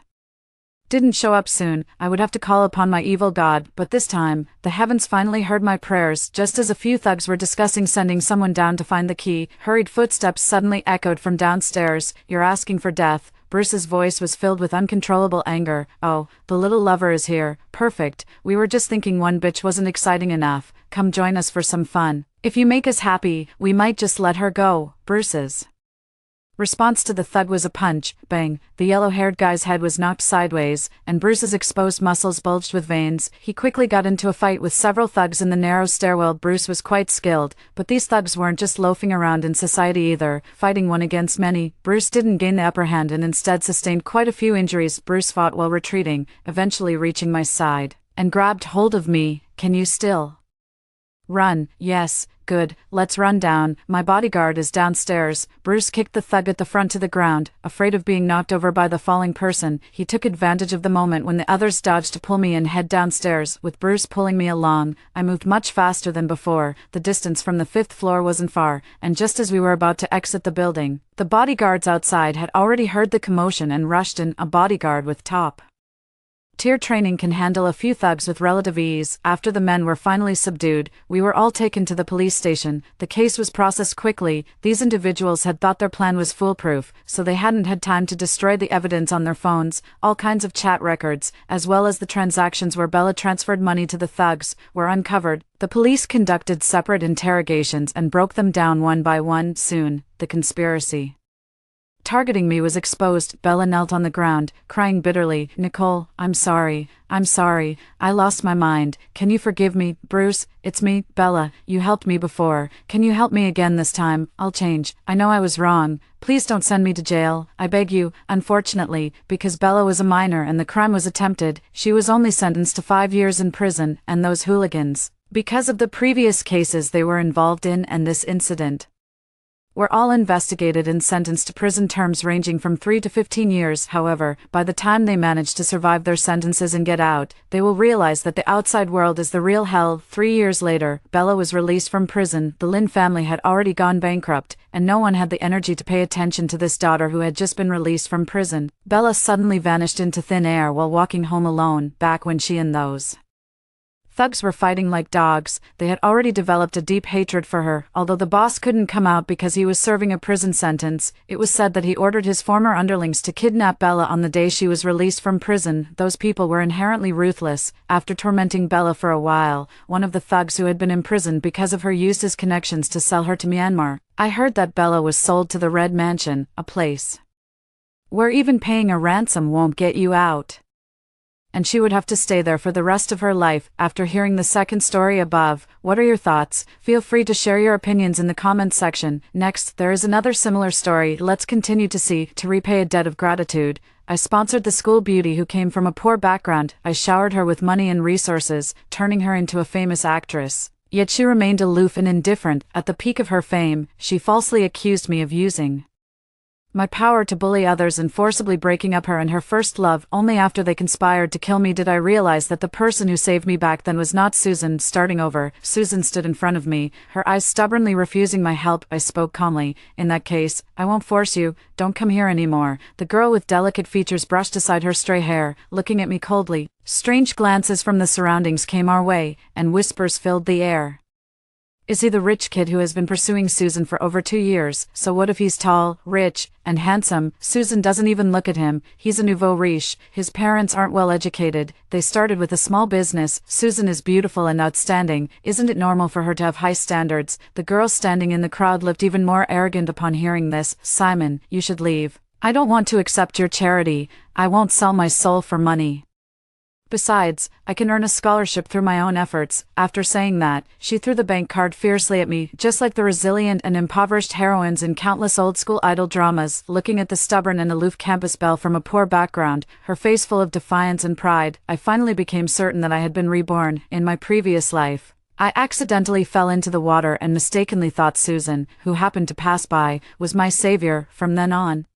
didn't show up soon, I would have to call upon my evil god, but this time, the heavens finally heard my prayers. Just as a few thugs were discussing sending someone down to find the key, hurried footsteps suddenly echoed from downstairs. You're asking for death. Bruce's voice was filled with uncontrollable anger. Oh, the little lover is here. Perfect. We were just thinking one bitch wasn't exciting enough. Come join us for some fun. If you make us happy, we might just let her go. Bruce's response to the thud was a punch. Bang. The yellow-haired guy's head was knocked sideways, and Bruce's exposed muscles bulged with veins. He quickly got into a fight with several thugs in the narrow stairwell. Bruce was quite skilled, but these thugs weren't just loafing around in society either, fighting one against many. Bruce didn't gain the upper hand and instead sustained quite a few injuries. Bruce fought while retreating, eventually reaching my side, and grabbed hold of me. Can you still run? Yes. Good, let's run down. My bodyguard is downstairs. Bruce kicked the thug at the front to the ground. Afraid of being knocked over by the falling person, he took advantage of the moment when the others dodged to pull me and head downstairs. With Bruce pulling me along, I moved much faster than before. The distance from the 5th floor wasn't far, and just as we were about to exit the building, the bodyguards outside had already heard the commotion and rushed in. A bodyguard with top tier training can handle a few thugs with relative ease. After the men were finally subdued, we were all taken to the police station. The case was processed quickly. These individuals had thought their plan was foolproof, so they hadn't had time to destroy the evidence on their phones. All kinds of chat records, as well as the transactions where Bella transferred money to the thugs, were uncovered. The police conducted separate interrogations and broke them down one by one. Soon, the conspiracy targeting me was exposed. Bella knelt on the ground, crying bitterly. Nicole, I'm sorry. I lost my mind. Can you forgive me? Bruce, it's me, Bella. You helped me before. Can you help me again this time? I'll change. I know I was wrong. Please don't send me to jail. I beg you. Unfortunately, because Bella was a minor and the crime was attempted, she was only sentenced to 5 years in prison, and those hooligans, because of the previous cases they were involved in and this incident, were all investigated and sentenced to prison terms ranging from 3 to 15 years. However, by the time they manage to survive their sentences and get out, they will realize that the outside world is the real hell. 3 years later, Bella was released from prison. The Lynn family had already gone bankrupt, and no one had the energy to pay attention to this daughter who had just been released from prison. Bella suddenly vanished into thin air while walking home alone, back when she and those thugs were fighting like dogs. They had already developed a deep hatred for her. Although the boss couldn't come out because he was serving a prison sentence, it was said that he ordered his former underlings to kidnap Bella on the day she was released from prison. Those people were inherently ruthless. After tormenting Bella for a while, one of the thugs who had been imprisoned because of her used his connections to sell her to Myanmar. I heard that Bella was sold to the Red Mansion, a place where even paying a ransom won't get you out, and she would have to stay there for the rest of her life. After hearing the second story above, what are your thoughts? Feel free to share your opinions in the comments section. Next, there is another similar story. Let's continue to see. To repay a debt of gratitude, I sponsored the school beauty who came from a poor background. I showered her with money and resources, turning her into a famous actress. Yet she remained aloof and indifferent. At the peak of her fame, she falsely accused me of using my power to bully others and forcibly breaking up her and her first love. Only after they conspired to kill me did I realize that the person who saved me back then was not Susan. Starting over, Susan stood in front of me, her eyes stubbornly refusing my help. I spoke calmly. In that case, I won't force you. Don't come here anymore. The girl with delicate features brushed aside her stray hair, looking at me coldly. Strange glances from the surroundings came our way, and whispers filled the air. Is he the rich kid who has been pursuing Susan for over 2 years? So what if he's tall, rich, and handsome? Susan doesn't even look at him. He's a nouveau riche. His parents aren't well educated. They started with a small business. Susan is beautiful and outstanding. Isn't it normal for her to have high standards? The girl standing in the crowd looked even more arrogant upon hearing this. Simon, you should leave. I don't want to accept your charity. I won't sell my soul for money. Besides, I can earn a scholarship through my own efforts. After saying that, she threw the bank card fiercely at me, just like the resilient and impoverished heroines in countless old-school idol dramas. Looking at the stubborn and aloof campus belle from a poor background, her face full of defiance and pride, I finally became certain that I had been reborn. In my previous life, I accidentally fell into the water and mistakenly thought Susan, who happened to pass by, was my savior. From then on,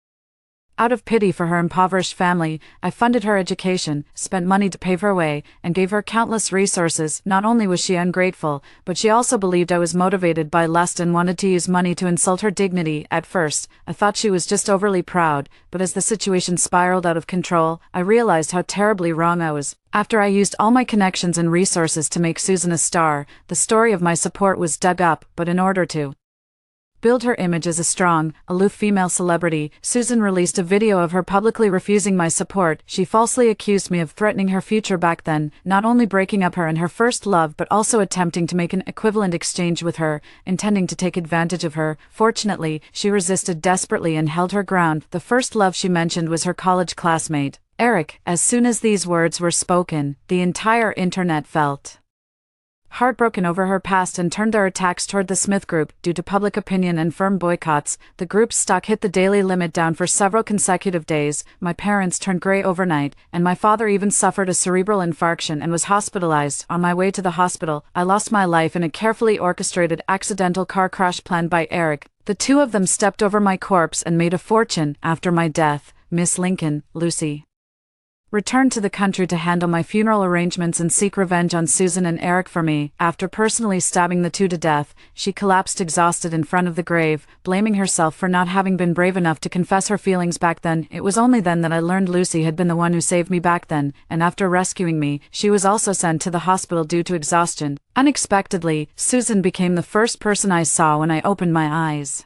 out of pity for her impoverished family, I funded her education, spent money to pave her way, and gave her countless resources. Not only was she ungrateful, but she also believed I was motivated by lust and wanted to use money to insult her dignity. At first, I thought she was just overly proud, but as the situation spiraled out of control, I realized how terribly wrong I was. After I used all my connections and resources to make Susan a star, the story of my support was dug up. But in order to build her image as a strong, aloof female celebrity, Susan released a video of her publicly refusing my support. She falsely accused me of threatening her future back then, not only breaking up her and her first love but also attempting to make an equivalent exchange with her, intending to take advantage of her. Fortunately, she resisted desperately and held her ground. The first love she mentioned was her college classmate, Eric. As soon as these words were spoken, the entire internet felt heartbroken over her past and turned their attacks toward the Smith Group. Due to public opinion and firm boycotts, the group's stock hit the daily limit down for several consecutive days. My parents turned gray overnight, and my father even suffered a cerebral infarction and was hospitalized. On my way to the hospital, I lost my life in a carefully orchestrated accidental car crash planned by Eric. The two of them stepped over my corpse and made a fortune. After my death, Miss Lincoln, Lucy, returned to the country to handle my funeral arrangements and seek revenge on Susan and Eric for me. After personally stabbing the two to death, she collapsed exhausted in front of the grave, blaming herself for not having been brave enough to confess her feelings back then. It was only then that I learned Lucy had been the one who saved me back then, and after rescuing me, she was also sent to the hospital due to exhaustion. Unexpectedly, Susan became the first person I saw when I opened my eyes.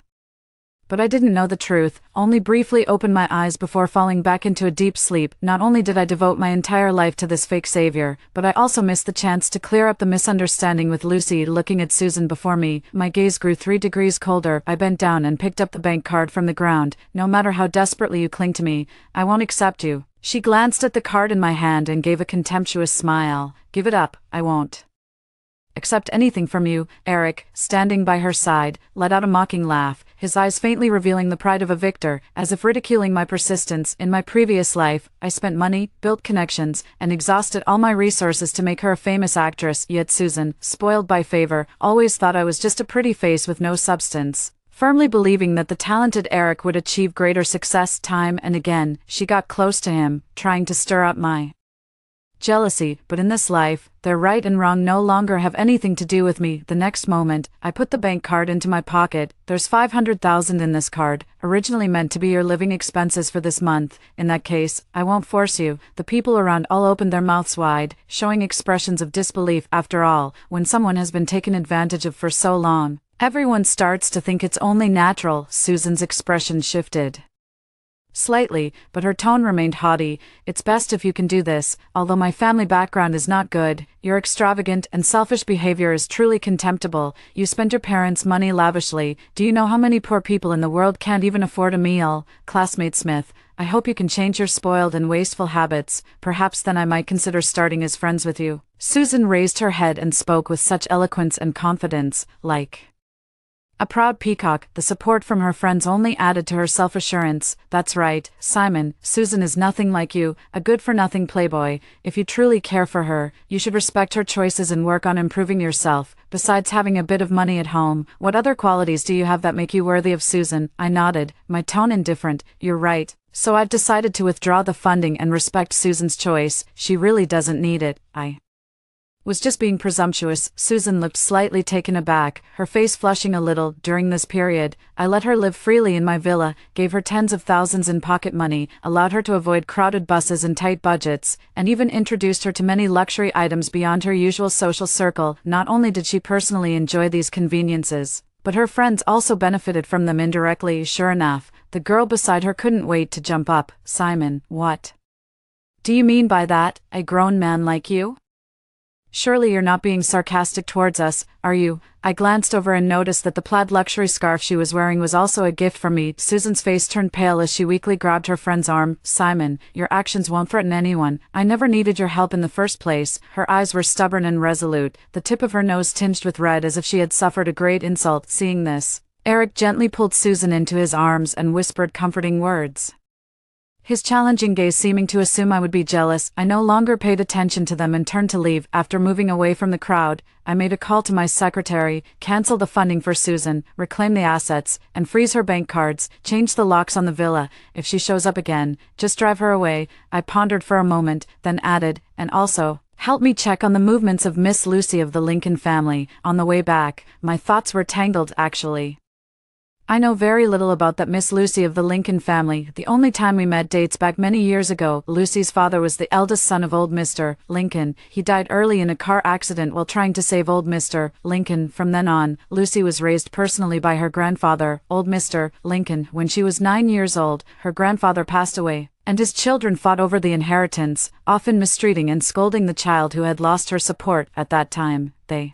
But I didn't know the truth, only briefly opened my eyes before falling back into a deep sleep. Not only did I devote my entire life to this fake savior, but I also missed the chance to clear up the misunderstanding with Lucy. Looking at Susan before me, my gaze grew 3 degrees colder. I bent down and picked up the bank card from the ground. No matter how desperately you cling to me, I won't accept you. She glanced at the card in my hand and gave a contemptuous smile. Give it up, I won't accept anything from you. Eric, standing by her side, let out a mocking laugh, his eyes faintly revealing the pride of a victor, as if ridiculing my persistence. In my previous life, I spent money, built connections, and exhausted all my resources to make her a famous actress. Yet Susan, spoiled by favor, always thought I was just a pretty face with no substance. Firmly believing that the talented Eric would achieve greater success time and again, she got close to him, trying to stir up my jealousy, but in this life, their right and wrong no longer have anything to do with me. The next moment, I put the bank card into my pocket. There's 500,000 in this card, originally meant to be your living expenses for this month. In that case, I won't force you. The people around all opened their mouths wide, showing expressions of disbelief. After all, when someone has been taken advantage of for so long, everyone starts to think it's only natural. Susan's expression shifted slightly, but her tone remained haughty. It's best if you can do this, although my family background is not good. Your extravagant and selfish behavior is truly contemptible. You spend your parents' money lavishly. Do you know how many poor people in the world can't even afford a meal? Classmate Smith, I hope you can change your spoiled and wasteful habits. Perhaps then I might consider starting as friends with you. Susan raised her head and spoke with such eloquence and confidence, like a proud peacock. The support from her friends only added to her self-assurance. That's right, Simon, Susan is nothing like you, a good-for-nothing playboy. If you truly care for her, you should respect her choices and work on improving yourself. Besides having a bit of money at home, what other qualities do you have that make you worthy of Susan? I nodded, my tone indifferent. You're right. So I've decided to withdraw the funding and respect Susan's choice. She really doesn't need it. I was just being presumptuous. Susan looked slightly taken aback, her face flushing a little. During this period, I let her live freely in my villa, gave her tens of thousands in pocket money, allowed her to avoid crowded buses and tight budgets, and even introduced her to many luxury items beyond her usual social circle. Not only did she personally enjoy these conveniences, but her friends also benefited from them indirectly. Sure enough, the girl beside her couldn't wait to jump up. Simon, what do you mean by that? A grown man like you? Surely you're not being sarcastic towards us, are you? I glanced over and noticed that the plaid luxury scarf she was wearing was also a gift from me. Susan's face turned pale as she weakly grabbed her friend's arm. Simon, your actions won't threaten anyone. I never needed your help in the first place. Her eyes were stubborn and resolute, the tip of her nose tinged with red as if she had suffered a great insult. Seeing this, Eric gently pulled Susan into his arms and whispered comforting words, his challenging gaze seeming to assume I would be jealous. I no longer paid attention to them and turned to leave. After moving away from the crowd, I made a call to my secretary, cancel the funding for Susan, reclaim the assets, and freeze her bank cards, change the locks on the villa. If she shows up again, just drive her away. I pondered for a moment, then added, and also, help me check on the movements of Miss Lucy of the Lincoln family. On the way back, my thoughts were tangled. Actually, I know very little about that Miss Lucy of the Lincoln family. The only time we met dates back many years ago. Lucy's father was the eldest son of old Mr. Lincoln. He died early in a car accident while trying to save old Mr. Lincoln. From then on, Lucy was raised personally by her grandfather, old Mr. Lincoln. When she was 9 years old, her grandfather passed away, and his children fought over the inheritance, often mistreating and scolding the child who had lost her support. At that time, they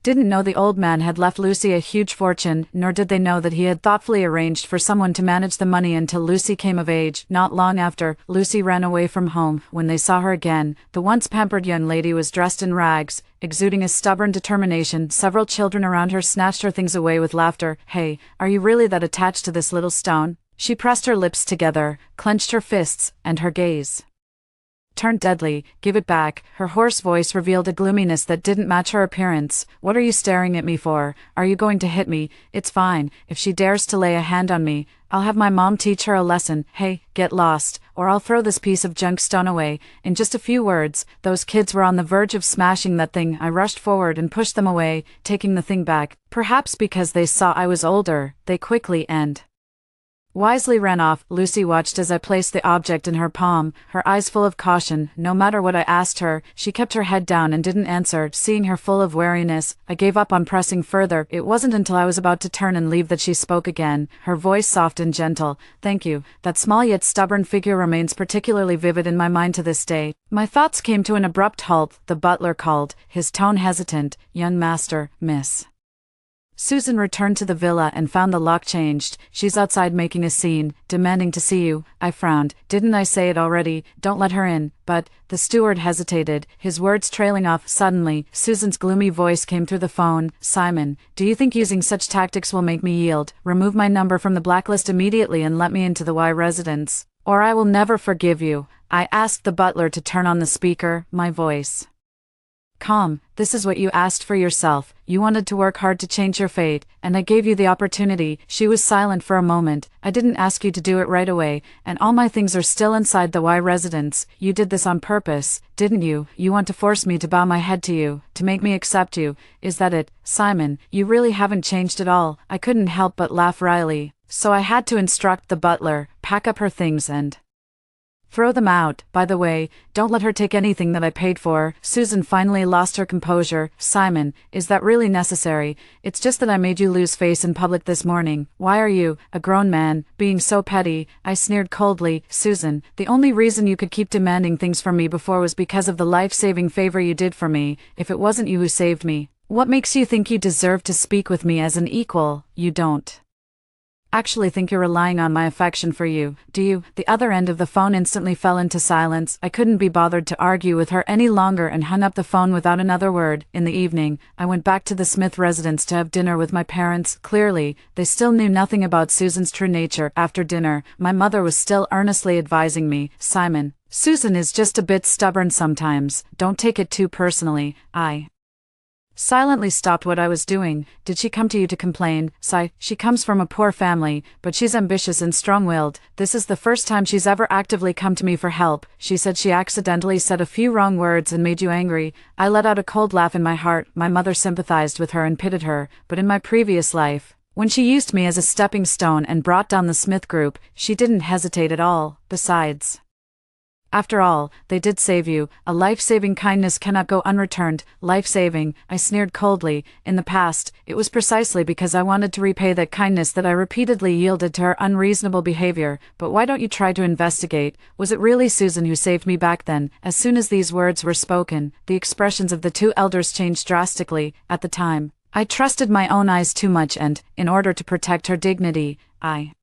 didn't know the old man had left Lucy a huge fortune, nor did they know that he had thoughtfully arranged for someone to manage the money until Lucy came of age. Not long after, Lucy ran away from home. When they saw her again, the once pampered young lady was dressed in rags, exuding a stubborn determination. Several children around her snatched her things away with laughter. Hey, are you really that attached to this little stone? She pressed her lips together, clenched her fists, and her gaze turned deadly. Give it back. Her hoarse voice revealed a gloominess that didn't match her appearance. What are you staring at me for? Are you going to hit me? It's fine. If she dares to lay a hand on me, I'll have my mom teach her a lesson. Hey, get lost, or I'll throw this piece of junk stone away. In just a few words, those kids were on the verge of smashing that thing. I rushed forward and pushed them away, taking the thing back. Perhaps because they saw I was older, they quickly and wisely ran off. Lucy watched as I placed the object in her palm, her eyes full of caution. No matter what I asked her, she kept her head down and didn't answer. Seeing her full of wariness, I gave up on pressing further. It wasn't until I was about to turn and leave that she spoke again, her voice soft and gentle. Thank you. That small yet stubborn figure remains particularly vivid in my mind to this day. My thoughts came to an abrupt halt. The butler called, his tone hesitant. Young master, miss Susan returned to the villa and found the lock changed. She's outside making a scene, demanding to see you. I frowned. Didn't I say it already? Don't let her in. But the steward hesitated, his words trailing off. Suddenly, Susan's gloomy voice came through the phone. Simon, do you think using such tactics will make me yield? Remove my number from the blacklist immediately and let me into the Y residence, or I will never forgive you. I asked the butler to turn on the speaker. My voice Calm, this is what you asked for yourself. You wanted to work hard to change your fate, and I gave you the opportunity. She was silent for a moment. I didn't ask you to do it right away, and all my things are still inside the Y residence. You did this on purpose, didn't you? You want to force me to bow my head to you, to make me accept you. Is that it, Simon? You really haven't changed at all. I couldn't help but laugh wryly. So I had to instruct the butler, pack up her things and throw them out. By the way, don't let her take anything that I paid for. Susan finally lost her composure. Simon, is that really necessary? It's just that I made you lose face in public this morning. Why are you, a grown man, being so petty? I sneered coldly. Susan, the only reason you could keep demanding things from me before was because of the life-saving favor you did for me. If it wasn't you who saved me, what makes you think you deserve to speak with me as an equal? You don't actually think you're relying on my affection for you, do you? The other end of the phone instantly fell into silence. I couldn't be bothered to argue with her any longer and hung up the phone without another word. In the evening, I went back to the Smith residence to have dinner with my parents. Clearly, they still knew nothing about Susan's true nature. After dinner, my mother was still earnestly advising me, Simon, Susan is just a bit stubborn sometimes. Don't take it too personally. I silently stopped what I was doing. Did she come to you to complain? She comes from a poor family, but she's ambitious and strong-willed. This is the first time she's ever actively come to me for help. She said she accidentally said a few wrong words and made you angry. I let out a cold laugh in my heart. My mother sympathized with her and pitied her, but in my previous life, when she used me as a stepping stone and brought down the Smith group, she didn't hesitate at all. Besides, after all, they did save you. A life-saving kindness cannot go unreturned. Life-saving, I sneered coldly. In the past, it was precisely because I wanted to repay that kindness that I repeatedly yielded to her unreasonable behavior. But why don't you try to investigate? Was it really Susan who saved me back then? As soon as these words were spoken, the expressions of the two elders changed drastically. At the time, I trusted my own eyes too much and, in order to protect her dignity, I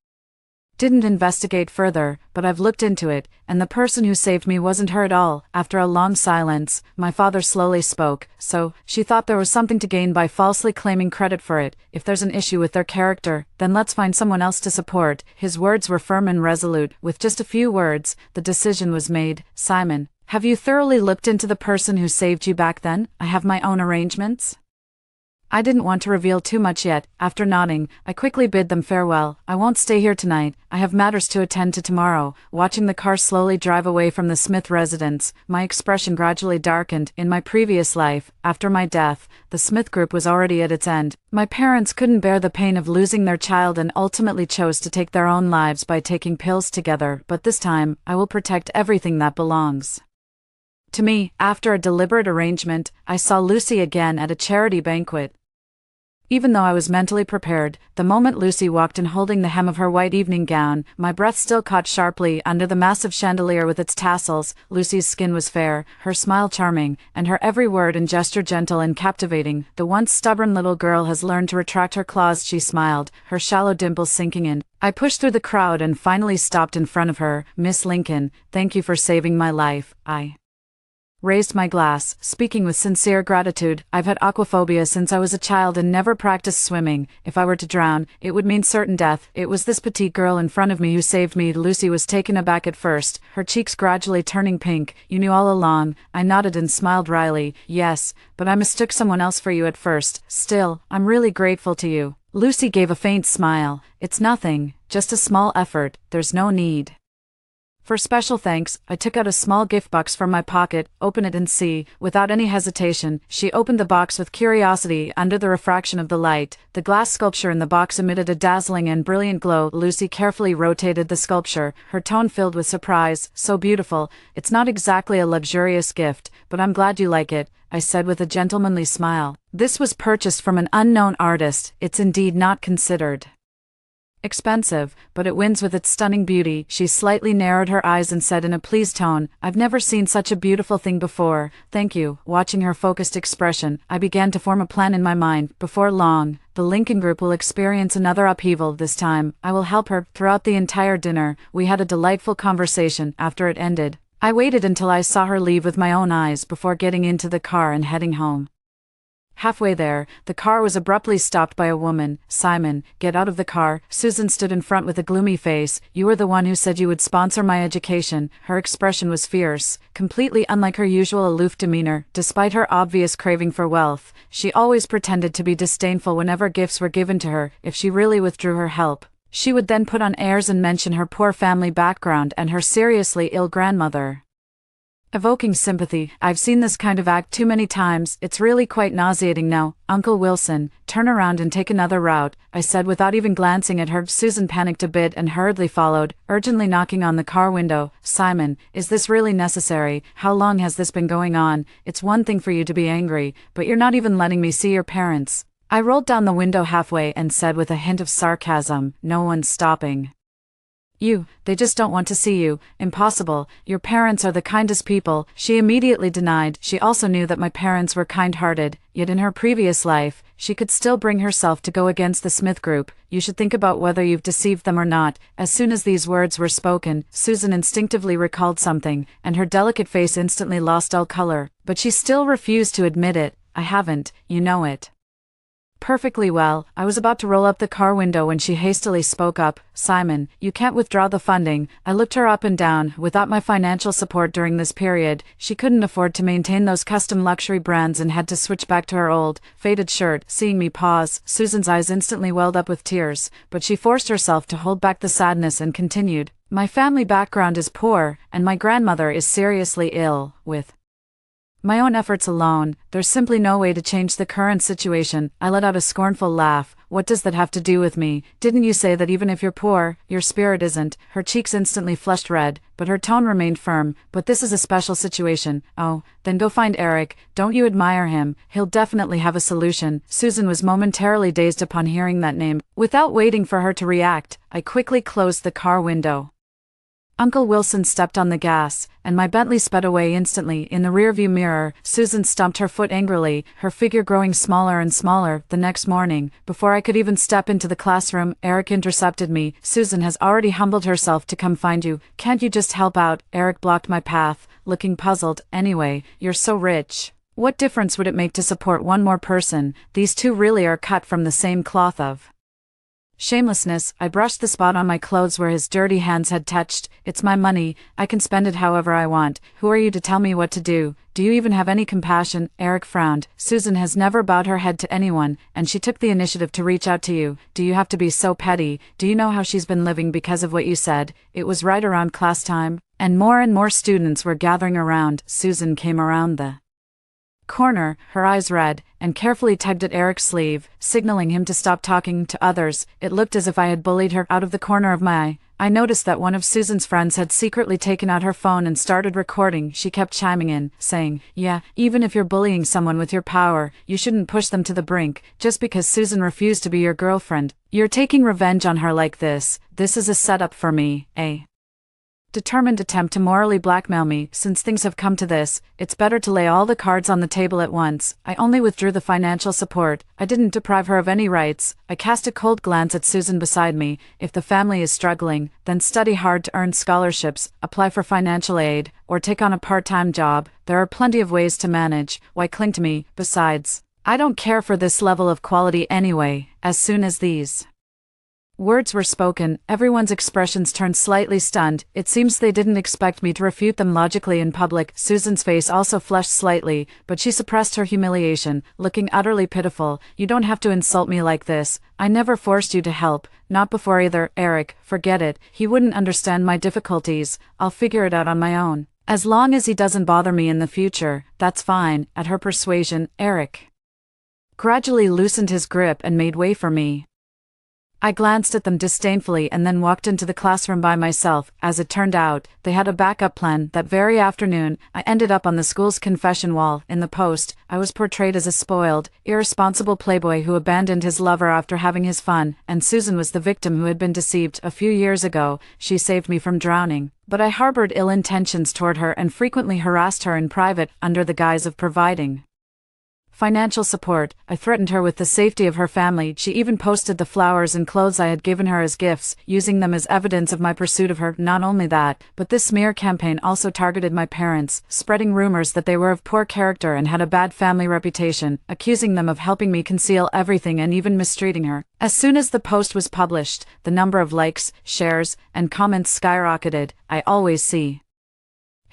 didn't investigate further, but I've looked into it, and the person who saved me wasn't her at all. After a long silence, my father slowly spoke. So, she thought there was something to gain by falsely claiming credit for it. If there's an issue with their character, then let's find someone else to support. His words were firm and resolute. With just a few words, the decision was made. Simon, have you thoroughly looked into the person who saved you back then? I have my own arrangements. I didn't want to reveal too much yet. After nodding, I quickly bid them farewell. I won't stay here tonight. I have matters to attend to tomorrow. Watching the car slowly drive away from the Smith residence, my expression gradually darkened. In my previous life, after my death, the Smith group was already at its end. My parents couldn't bear the pain of losing their child and ultimately chose to take their own lives by taking pills together. But this time, I will protect everything that belongs to me. After a deliberate arrangement, I saw Lucy again at a charity banquet. Even though I was mentally prepared, the moment Lucy walked in holding the hem of her white evening gown, my breath still caught sharply under the massive chandelier with its tassels. Lucy's skin was fair, her smile charming, and her every word and gesture gentle and captivating. The once stubborn little girl has learned to retract her claws, she smiled, her shallow dimples sinking in. I pushed through the crowd and finally stopped in front of her. Miss Lincoln, thank you for saving my life. I raised my glass, speaking with sincere gratitude. I've had aquaphobia since I was a child and never practiced swimming. If I were to drown, it would mean certain death. It was this petite girl in front of me who saved me. Lucy was taken aback at first, her cheeks gradually turning pink. You knew all along. I nodded and smiled wryly. Yes, but I mistook someone else for you at first. Still, I'm really grateful to you. Lucy gave a faint smile. It's nothing, just a small effort. There's no need for special thanks. I took out a small gift box from my pocket, opened it and see. Without any hesitation, she opened the box with curiosity. Under the refraction of the light, the glass sculpture in the box emitted a dazzling and brilliant glow. Lucy carefully rotated the sculpture, her tone filled with surprise. So beautiful. It's not exactly a luxurious gift, but I'm glad you like it, I said with a gentlemanly smile. This was purchased from an unknown artist. It's indeed not considered expensive, but it wins with its stunning beauty. She slightly narrowed her eyes and said in a pleased tone, I've never seen such a beautiful thing before. Thank you. Watching her focused expression, I began to form a plan in my mind. Before long, the Lincoln group will experience another upheaval. This time, I will help her. Throughout the entire dinner, we had a delightful conversation. After it ended, I waited until I saw her leave with my own eyes before getting into the car and heading home. Halfway there, the car was abruptly stopped by a woman. "Simon, get out of the car." Susan stood in front with a gloomy face. "You were the one who said you would sponsor my education." Her expression was fierce, completely unlike her usual aloof demeanor. Despite her obvious craving for wealth, she always pretended to be disdainful whenever gifts were given to her. If she really withdrew her help, she would then put on airs and mention her poor family background and her seriously ill grandmother. Evoking sympathy. "I've seen this kind of act too many times, it's really quite nauseating now." "Uncle Wilson, turn around and take another route," I said without even glancing at her. Susan panicked a bit and hurriedly followed, urgently knocking on the car window. "Simon, is this really necessary? How long has this been going on? It's one thing for you to be angry, but you're not even letting me see your parents." I rolled down the window halfway and said with a hint of sarcasm, "No one's stopping you, they just don't want to see you." "Impossible, your parents are the kindest people," she immediately denied. She also knew that my parents were kind-hearted, yet in her previous life, she could still bring herself to go against the Smith Group. "You should think about whether you've deceived them or not." As soon as these words were spoken, Susan instinctively recalled something, and her delicate face instantly lost all color, but she still refused to admit it. "I haven't, you know it perfectly well." I was about to roll up the car window when she hastily spoke up. "Simon, you can't withdraw the funding." I looked her up and down. Without my financial support during this period, she couldn't afford to maintain those custom luxury brands and had to switch back to her old, faded shirt. Seeing me pause, Susan's eyes instantly welled up with tears, but she forced herself to hold back the sadness and continued. "My family background is poor, and my grandmother is seriously ill. With my own efforts alone, there's simply no way to change the current situation." I let out a scornful laugh. "What does that have to do with me? Didn't you say that even if you're poor, your spirit isn't?" Her cheeks instantly flushed red, but her tone remained firm. "But this is a special situation." "Oh, then go find Eric. Don't you admire him? He'll definitely have a solution." Susan was momentarily dazed upon hearing that name. Without waiting for her to react, I quickly closed the car window. Uncle Wilson stepped on the gas, and my Bentley sped away instantly. In the rearview mirror, Susan stomped her foot angrily, her figure growing smaller and smaller. The next morning, before I could even step into the classroom, Eric intercepted me. "Susan has already humbled herself to come find you. Can't you just help out?" Eric blocked my path, looking puzzled. "Anyway, you're so rich. What difference would it make to support one more person? These two really are cut from the same cloth of shamelessness." I brushed the spot on my clothes where his dirty hands had touched. "It's my money, I can spend it however I want. Who are you to tell me what to do? Do you even have any compassion?" Eric frowned. "Susan has never bowed her head to anyone, and she took the initiative to reach out to you. Do you have to be so petty? Do you know how she's been living because of what you said?" It was right around class time, and more students were gathering around. Susan came around the corner, her eyes red, and carefully tugged at Eric's sleeve, signaling him to stop talking to others. It looked as if I had bullied her. Out of the corner of my eye, I noticed that one of Susan's friends had secretly taken out her phone and started recording. She kept chiming in, saying, "Yeah, even if you're bullying someone with your power, you shouldn't push them to the brink, just because Susan refused to be your girlfriend. You're taking revenge on her like this. This is a setup for me, a determined attempt to morally blackmail me. Since things have come to this, it's better to lay all the cards on the table at once." I only withdrew the financial support. I didn't deprive her of any rights. I cast a cold glance at Susan beside me. "If the family is struggling, then study hard to earn scholarships, apply for financial aid, or take on a part-time job. There are plenty of ways to manage. Why cling to me? Besides, I don't care for this level of quality anyway." As soon as these words were spoken, everyone's expressions turned slightly stunned. It seems they didn't expect me to refute them logically in public. Susan's face also flushed slightly, but she suppressed her humiliation, looking utterly pitiful. "You don't have to insult me like this. I never forced you to help, not before either." "Eric, forget it. He wouldn't understand my difficulties. I'll figure it out on my own. As long as he doesn't bother me in the future, that's fine." At her persuasion, Eric gradually loosened his grip and made way for me. I glanced at them disdainfully and then walked into the classroom by myself. As it turned out, they had a backup plan. That very afternoon, I ended up on the school's confession wall. In the post, I was portrayed as a spoiled, irresponsible playboy who abandoned his lover after having his fun, and Susan was the victim who had been deceived. A few years ago, she saved me from drowning, but I harbored ill intentions toward her and frequently harassed her in private under the guise of providing financial support. I threatened her with the safety of her family. She even posted the flowers and clothes I had given her as gifts, using them as evidence of my pursuit of her. Not only that, but this smear campaign also targeted my parents, spreading rumors that they were of poor character and had a bad family reputation, accusing them of helping me conceal everything and even mistreating her. As soon as the post was published, the number of likes, shares, and comments skyrocketed. I always see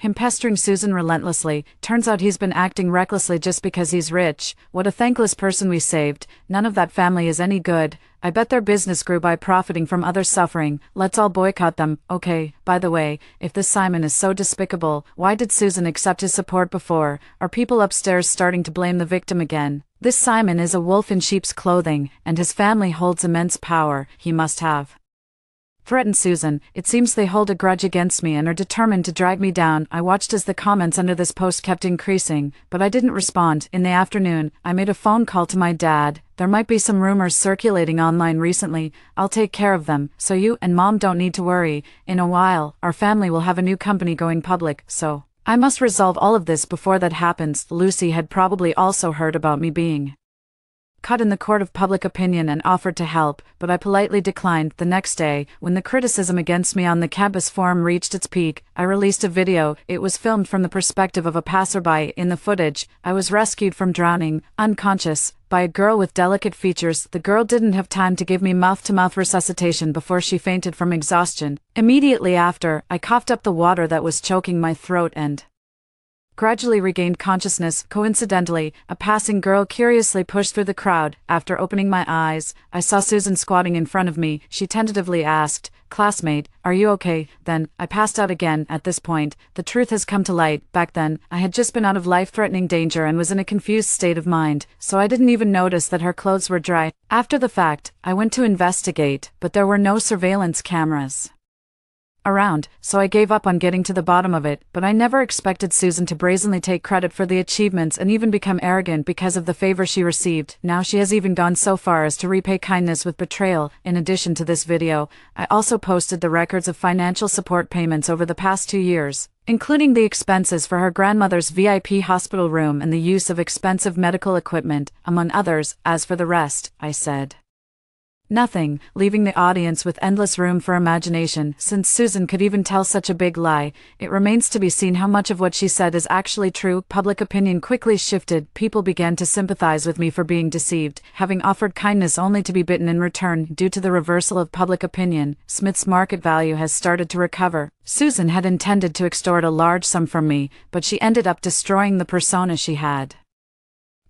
him pestering Susan relentlessly. Turns out he's been acting recklessly just because he's rich. What a thankless person we saved. None of that family is any good. I bet their business grew by profiting from others' suffering. Let's all boycott them. Okay, by the way, if this Simon is so despicable, why did Susan accept his support before? Are people upstairs starting to blame the victim again? This Simon is a wolf in sheep's clothing, and his family holds immense power. He must have threatened Susan. It seems they hold a grudge against me and are determined to drag me down. I watched as the comments under this post kept increasing, but I didn't respond. In the afternoon, I made a phone call to my dad. There might be some rumors circulating online recently. I'll take care of them, so you and Mom don't need to worry. In a while, our family will have a new company going public, so I must resolve all of this before that happens. Lucy had probably also heard about me being caught in the court of public opinion and offered to help, but I politely declined. The next day, when the criticism against me on the campus forum reached its peak, I released a video. It was filmed from the perspective of a passerby. In the footage, I was rescued from drowning, unconscious, by a girl with delicate features. The girl didn't have time to give me mouth-to-mouth resuscitation before she fainted from exhaustion. Immediately after, I coughed up the water that was choking my throat and gradually regained consciousness. Coincidentally, a passing girl curiously pushed through the crowd. After opening my eyes, I saw Susan squatting in front of me. She tentatively asked, "Classmate, are you okay?" Then, I passed out again. At this point, the truth has come to light. Back then, I had just been out of life-threatening danger and was in a confused state of mind, so I didn't even notice that her clothes were dry. After the fact, I went to investigate, but there were no surveillance cameras around, so I gave up on getting to the bottom of it. But I never expected Susan to brazenly take credit for the achievements and even become arrogant because of the favor she received. Now she has even gone so far as to repay kindness with betrayal. In addition to this video, I also posted the records of financial support payments over the past 2 years, including the expenses for her grandmother's VIP hospital room and the use of expensive medical equipment, among others. As for the rest, I said nothing, leaving the audience with endless room for imagination. Since Susan could even tell such a big lie, it remains to be seen how much of what she said is actually true. Public opinion quickly shifted. People began to sympathize with me for being deceived, having offered kindness only to be bitten in return. Due to the reversal of public opinion, Smith's market value has started to recover. Susan had intended to extort a large sum from me, but she ended up destroying the persona she had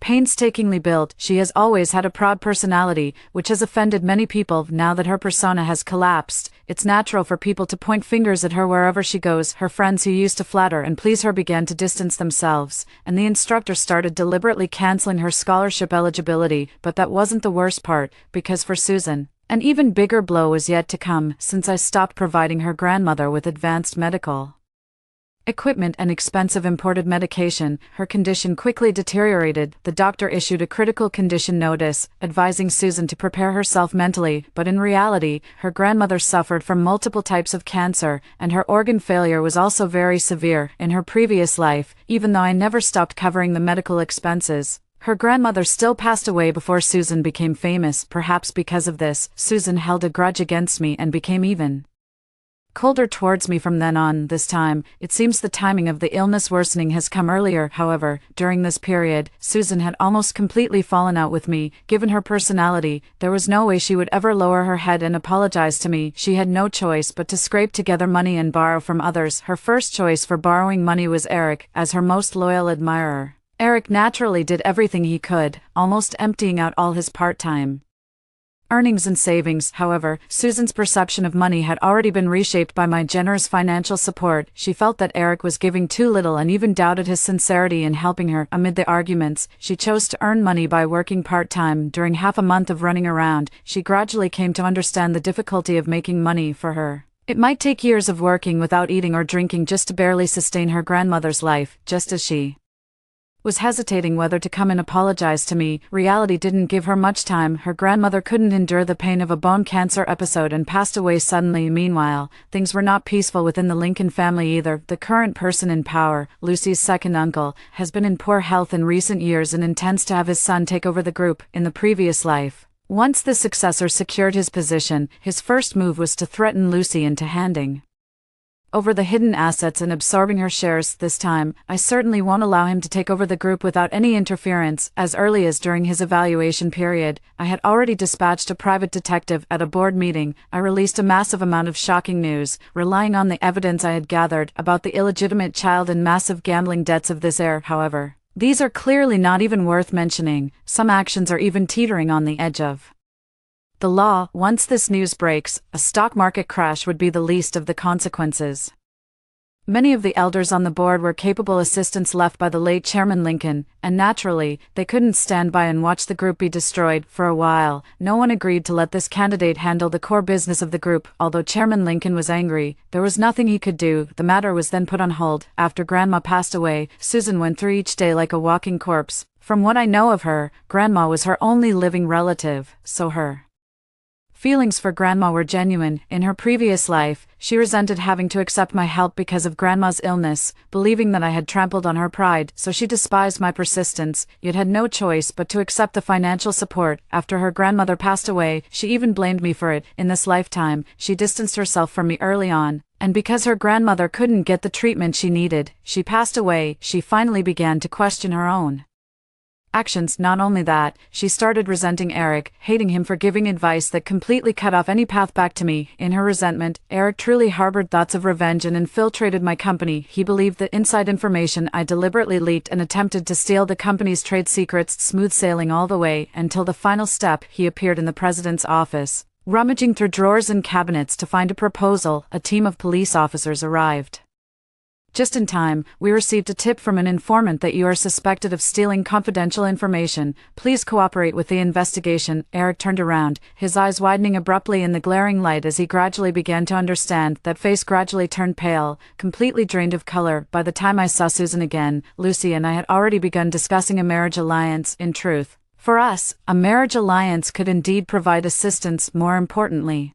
painstakingly built. She has always had a proud personality, which has offended many people. Now that her persona has collapsed, it's natural for people to point fingers at her wherever she goes. Her friends who used to flatter and please her began to distance themselves, and the instructor started deliberately canceling her scholarship eligibility. But that wasn't the worst part, because for Susan, an even bigger blow was yet to come. Since I stopped providing her grandmother with advanced medical equipment and expensive imported medication, her condition quickly deteriorated. The doctor issued a critical condition notice, advising Susan to prepare herself mentally, but in reality, her grandmother suffered from multiple types of cancer, and her organ failure was also very severe. In her previous life, even though I never stopped covering the medical expenses, her grandmother still passed away before Susan became famous. Perhaps because of this, Susan held a grudge against me and became even colder towards me from then on. This time, it seems the timing of the illness worsening has come earlier. However, during this period, Susan had almost completely fallen out with me. Given her personality, there was no way she would ever lower her head and apologize to me. She had no choice but to scrape together money and borrow from others. Her first choice for borrowing money was Eric, as her most loyal admirer. Eric naturally did everything he could, almost emptying out all his part-time earnings and savings. However, Susan's perception of money had already been reshaped by my generous financial support. She felt that Eric was giving too little and even doubted his sincerity in helping her. Amid the arguments, she chose to earn money by working part-time. During half a month of running around, she gradually came to understand the difficulty of making money for her. It might take years of working without eating or drinking just to barely sustain her grandmother's life, just as she was hesitating whether to come and apologize to me. Reality didn't give her much time. Her grandmother couldn't endure the pain of a bone cancer episode and passed away suddenly. Meanwhile, things were not peaceful within the Lincoln family either. The current person in power, Lucy's second uncle, has been in poor health in recent years and intends to have his son take over the group. In the previous life, once the successor secured his position, his first move was to threaten Lucy into handing over the hidden assets and absorbing her shares. This time, I certainly won't allow him to take over the group without any interference. As early as during his evaluation period, I had already dispatched a private detective. At a board meeting, I released a massive amount of shocking news, relying on the evidence I had gathered about the illegitimate child and massive gambling debts of this heir. However, these are clearly not even worth mentioning. Some actions are even teetering on the edge of the law. Once this news breaks, a stock market crash would be the least of the consequences. Many of the elders on the board were capable assistants left by the late Chairman Lincoln, and naturally, they couldn't stand by and watch the group be destroyed. For a while, no one agreed to let this candidate handle the core business of the group. Although Chairman Lincoln was angry, there was nothing he could do. The matter was then put on hold. After Grandma passed away, Susan went through each day like a walking corpse. From what I know of her, Grandma was her only living relative, so her feelings for Grandma were genuine. In her previous life, she resented having to accept my help because of Grandma's illness, believing that I had trampled on her pride, so she despised my persistence, yet had no choice but to accept the financial support. After her grandmother passed away, she even blamed me for it. In this lifetime, she distanced herself from me early on, and because her grandmother couldn't get the treatment she needed, she passed away. She finally began to question her own actions. Not only that, she started resenting Eric, hating him for giving advice that completely cut off any path back to me. In her resentment, Eric truly harbored thoughts of revenge and infiltrated my company. He believed the inside information I deliberately leaked and attempted to steal the company's trade secrets. Smooth sailing all the way until the final step. He appeared in the president's office, rummaging through drawers and cabinets to find a proposal. A team of police officers arrived just in time. We received a tip from an informant that you are suspected of stealing confidential information. Please cooperate with the investigation. Eric turned around, his eyes widening abruptly in the glaring light as he gradually began to understand. That face gradually turned pale, completely drained of color. By the time I saw Susan again, Lucy and I had already begun discussing a marriage alliance. In truth, for us, a marriage alliance could indeed provide assistance. More importantly,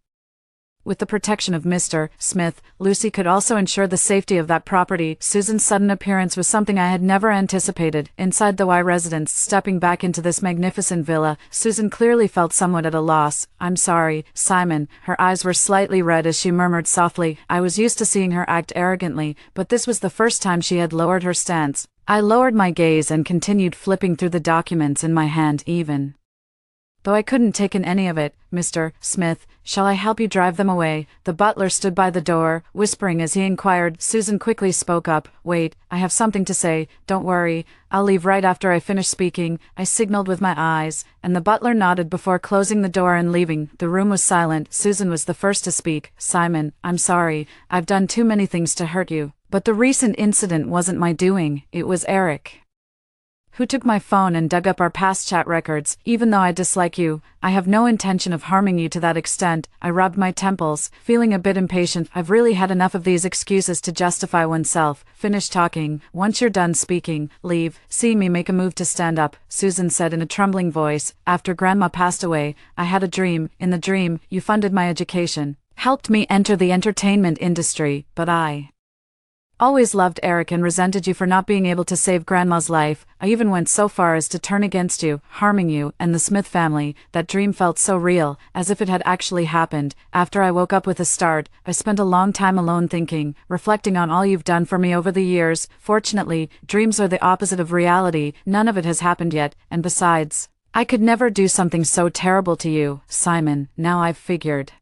with the protection of Mr. Smith, Lucy could also ensure the safety of that property. Susan's sudden appearance was something I had never anticipated. Inside the Y residence, stepping back into this magnificent villa, Susan clearly felt somewhat at a loss. "I'm sorry, Simon." Her eyes were slightly red as she murmured softly. I was used to seeing her act arrogantly, but this was the first time she had lowered her stance. I lowered my gaze and continued flipping through the documents in my hand. Even though I couldn't take in any of it, "Mr. Smith, shall I help you drive them away?" The butler stood by the door, whispering as he inquired. Susan quickly spoke up. "Wait, I have something to say. Don't worry, I'll leave right after I finish speaking." I signaled with my eyes, and the butler nodded before closing the door and leaving. The room was silent. Susan was the first to speak. "Simon, I'm sorry, I've done too many things to hurt you, but the recent incident wasn't my doing. It was Eric who took my phone and dug up our past chat records. Even though I dislike you, I have no intention of harming you to that extent." I rubbed my temples, feeling a bit impatient. I've really had enough of these excuses to justify oneself. "Finish talking. Once you're done speaking, leave." Seeing me make a move to stand up, Susan said in a trembling voice, "After Grandma passed away, I had a dream. In the dream, you funded my education, helped me enter the entertainment industry, but I always loved Eric and resented you for not being able to save Grandma's life. I even went so far as to turn against you, harming you and the Smith family." That dream felt so real, as if it had actually happened. After I woke up with a start, I spent a long time alone thinking, reflecting on all you've done for me over the years. Fortunately, dreams are the opposite of reality. None of it has happened yet, and besides, I could never do something so terrible to you, Simon. Now I've figured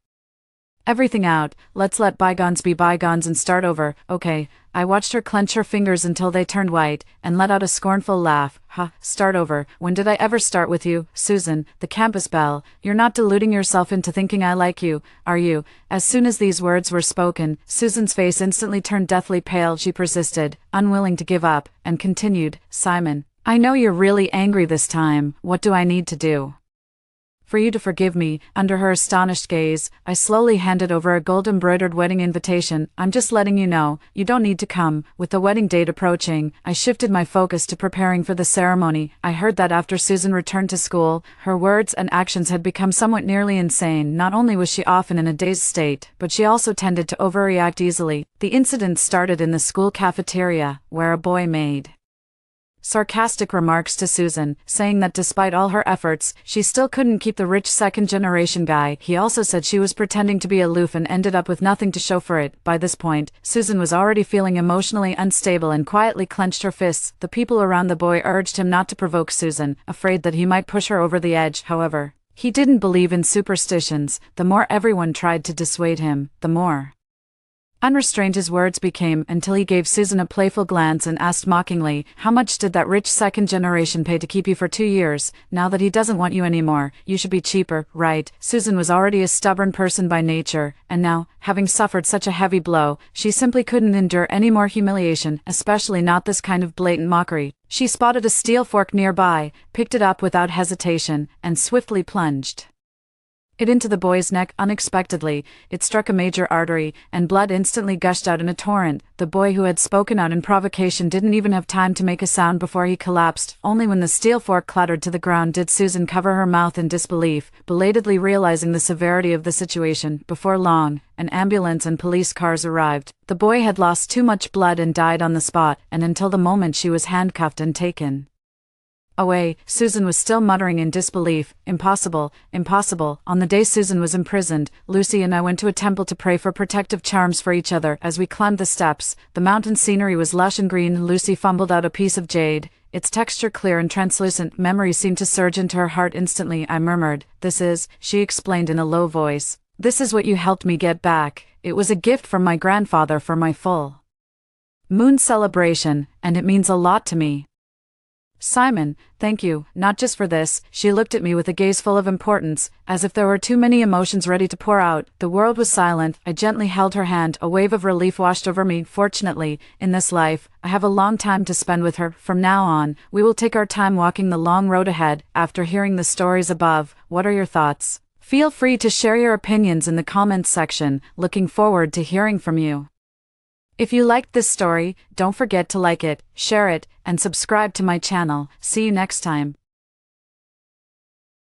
everything out. Let's let bygones be bygones and start over. Okay. I watched her clench her fingers until they turned white, and let out a scornful laugh. Start over. When did I ever start with you, Susan? The campus belle. You're not deluding yourself into thinking I like you, are you? As soon as these words were spoken, Susan's face instantly turned deathly pale. She persisted, unwilling to give up, and continued, "Simon, I know you're really angry this time. What do I need to do for you to forgive me." Under her astonished gaze, I slowly handed over a gold-embroidered wedding invitation. "I'm just letting you know, you don't need to come." With the wedding date approaching, I shifted my focus to preparing for the ceremony. I heard that after Susan returned to school, her words and actions had become somewhat nearly insane. Not only was she often in a dazed state, but she also tended to overreact easily. The incident started in the school cafeteria, where a boy made sarcastic remarks to Susan, saying that despite all her efforts, she still couldn't keep the rich second-generation guy. He also said she was pretending to be aloof and ended up with nothing to show for it. By this point, Susan was already feeling emotionally unstable and quietly clenched her fists. The people around the boy urged him not to provoke Susan, afraid that he might push her over the edge. However, he didn't believe in superstitions. The more everyone tried to dissuade him, the more unrestrained his words became, until he gave Susan a playful glance and asked mockingly, "How much did that rich second generation pay to keep you for 2 years? Now that he doesn't want you anymore, you should be cheaper, right?" Susan was already a stubborn person by nature, and now, having suffered such a heavy blow, she simply couldn't endure any more humiliation, especially not this kind of blatant mockery. She spotted a steel fork nearby, picked it up without hesitation, and swiftly plunged it into the boy's neck. Unexpectedly, it struck a major artery, and blood instantly gushed out in a torrent. The boy who had spoken out in provocation didn't even have time to make a sound before he collapsed. Only when the steel fork clattered to the ground did Susan cover her mouth in disbelief, belatedly realizing the severity of the situation. Before long, an ambulance and police cars arrived. The boy had lost too much blood and died on the spot, and until the moment she was handcuffed and taken away, Susan was still muttering in disbelief. Impossible, impossible. On the day Susan was imprisoned, Lucy and I went to a temple to pray for protective charms for each other. As we climbed the steps, the mountain scenery was lush and green. Lucy fumbled out a piece of jade, its texture clear and translucent. Memory seemed to surge into her heart instantly. I murmured, "This is," she explained in a low voice, "this is what you helped me get back. It was a gift from my grandfather for my full moon celebration, and it means a lot to me." "Simon, thank you, not just for this." She looked at me with a gaze full of importance, as if there were too many emotions ready to pour out. The world was silent. I gently held her hand. A wave of relief washed over me. Fortunately, in this life, I have a long time to spend with her. From now on, we will take our time walking the long road ahead. After hearing the stories above, what are your thoughts? Feel free to share your opinions in the comments section. Looking forward to hearing from you. If you liked this story, don't forget to like it, share it, and subscribe to my channel. See you next time.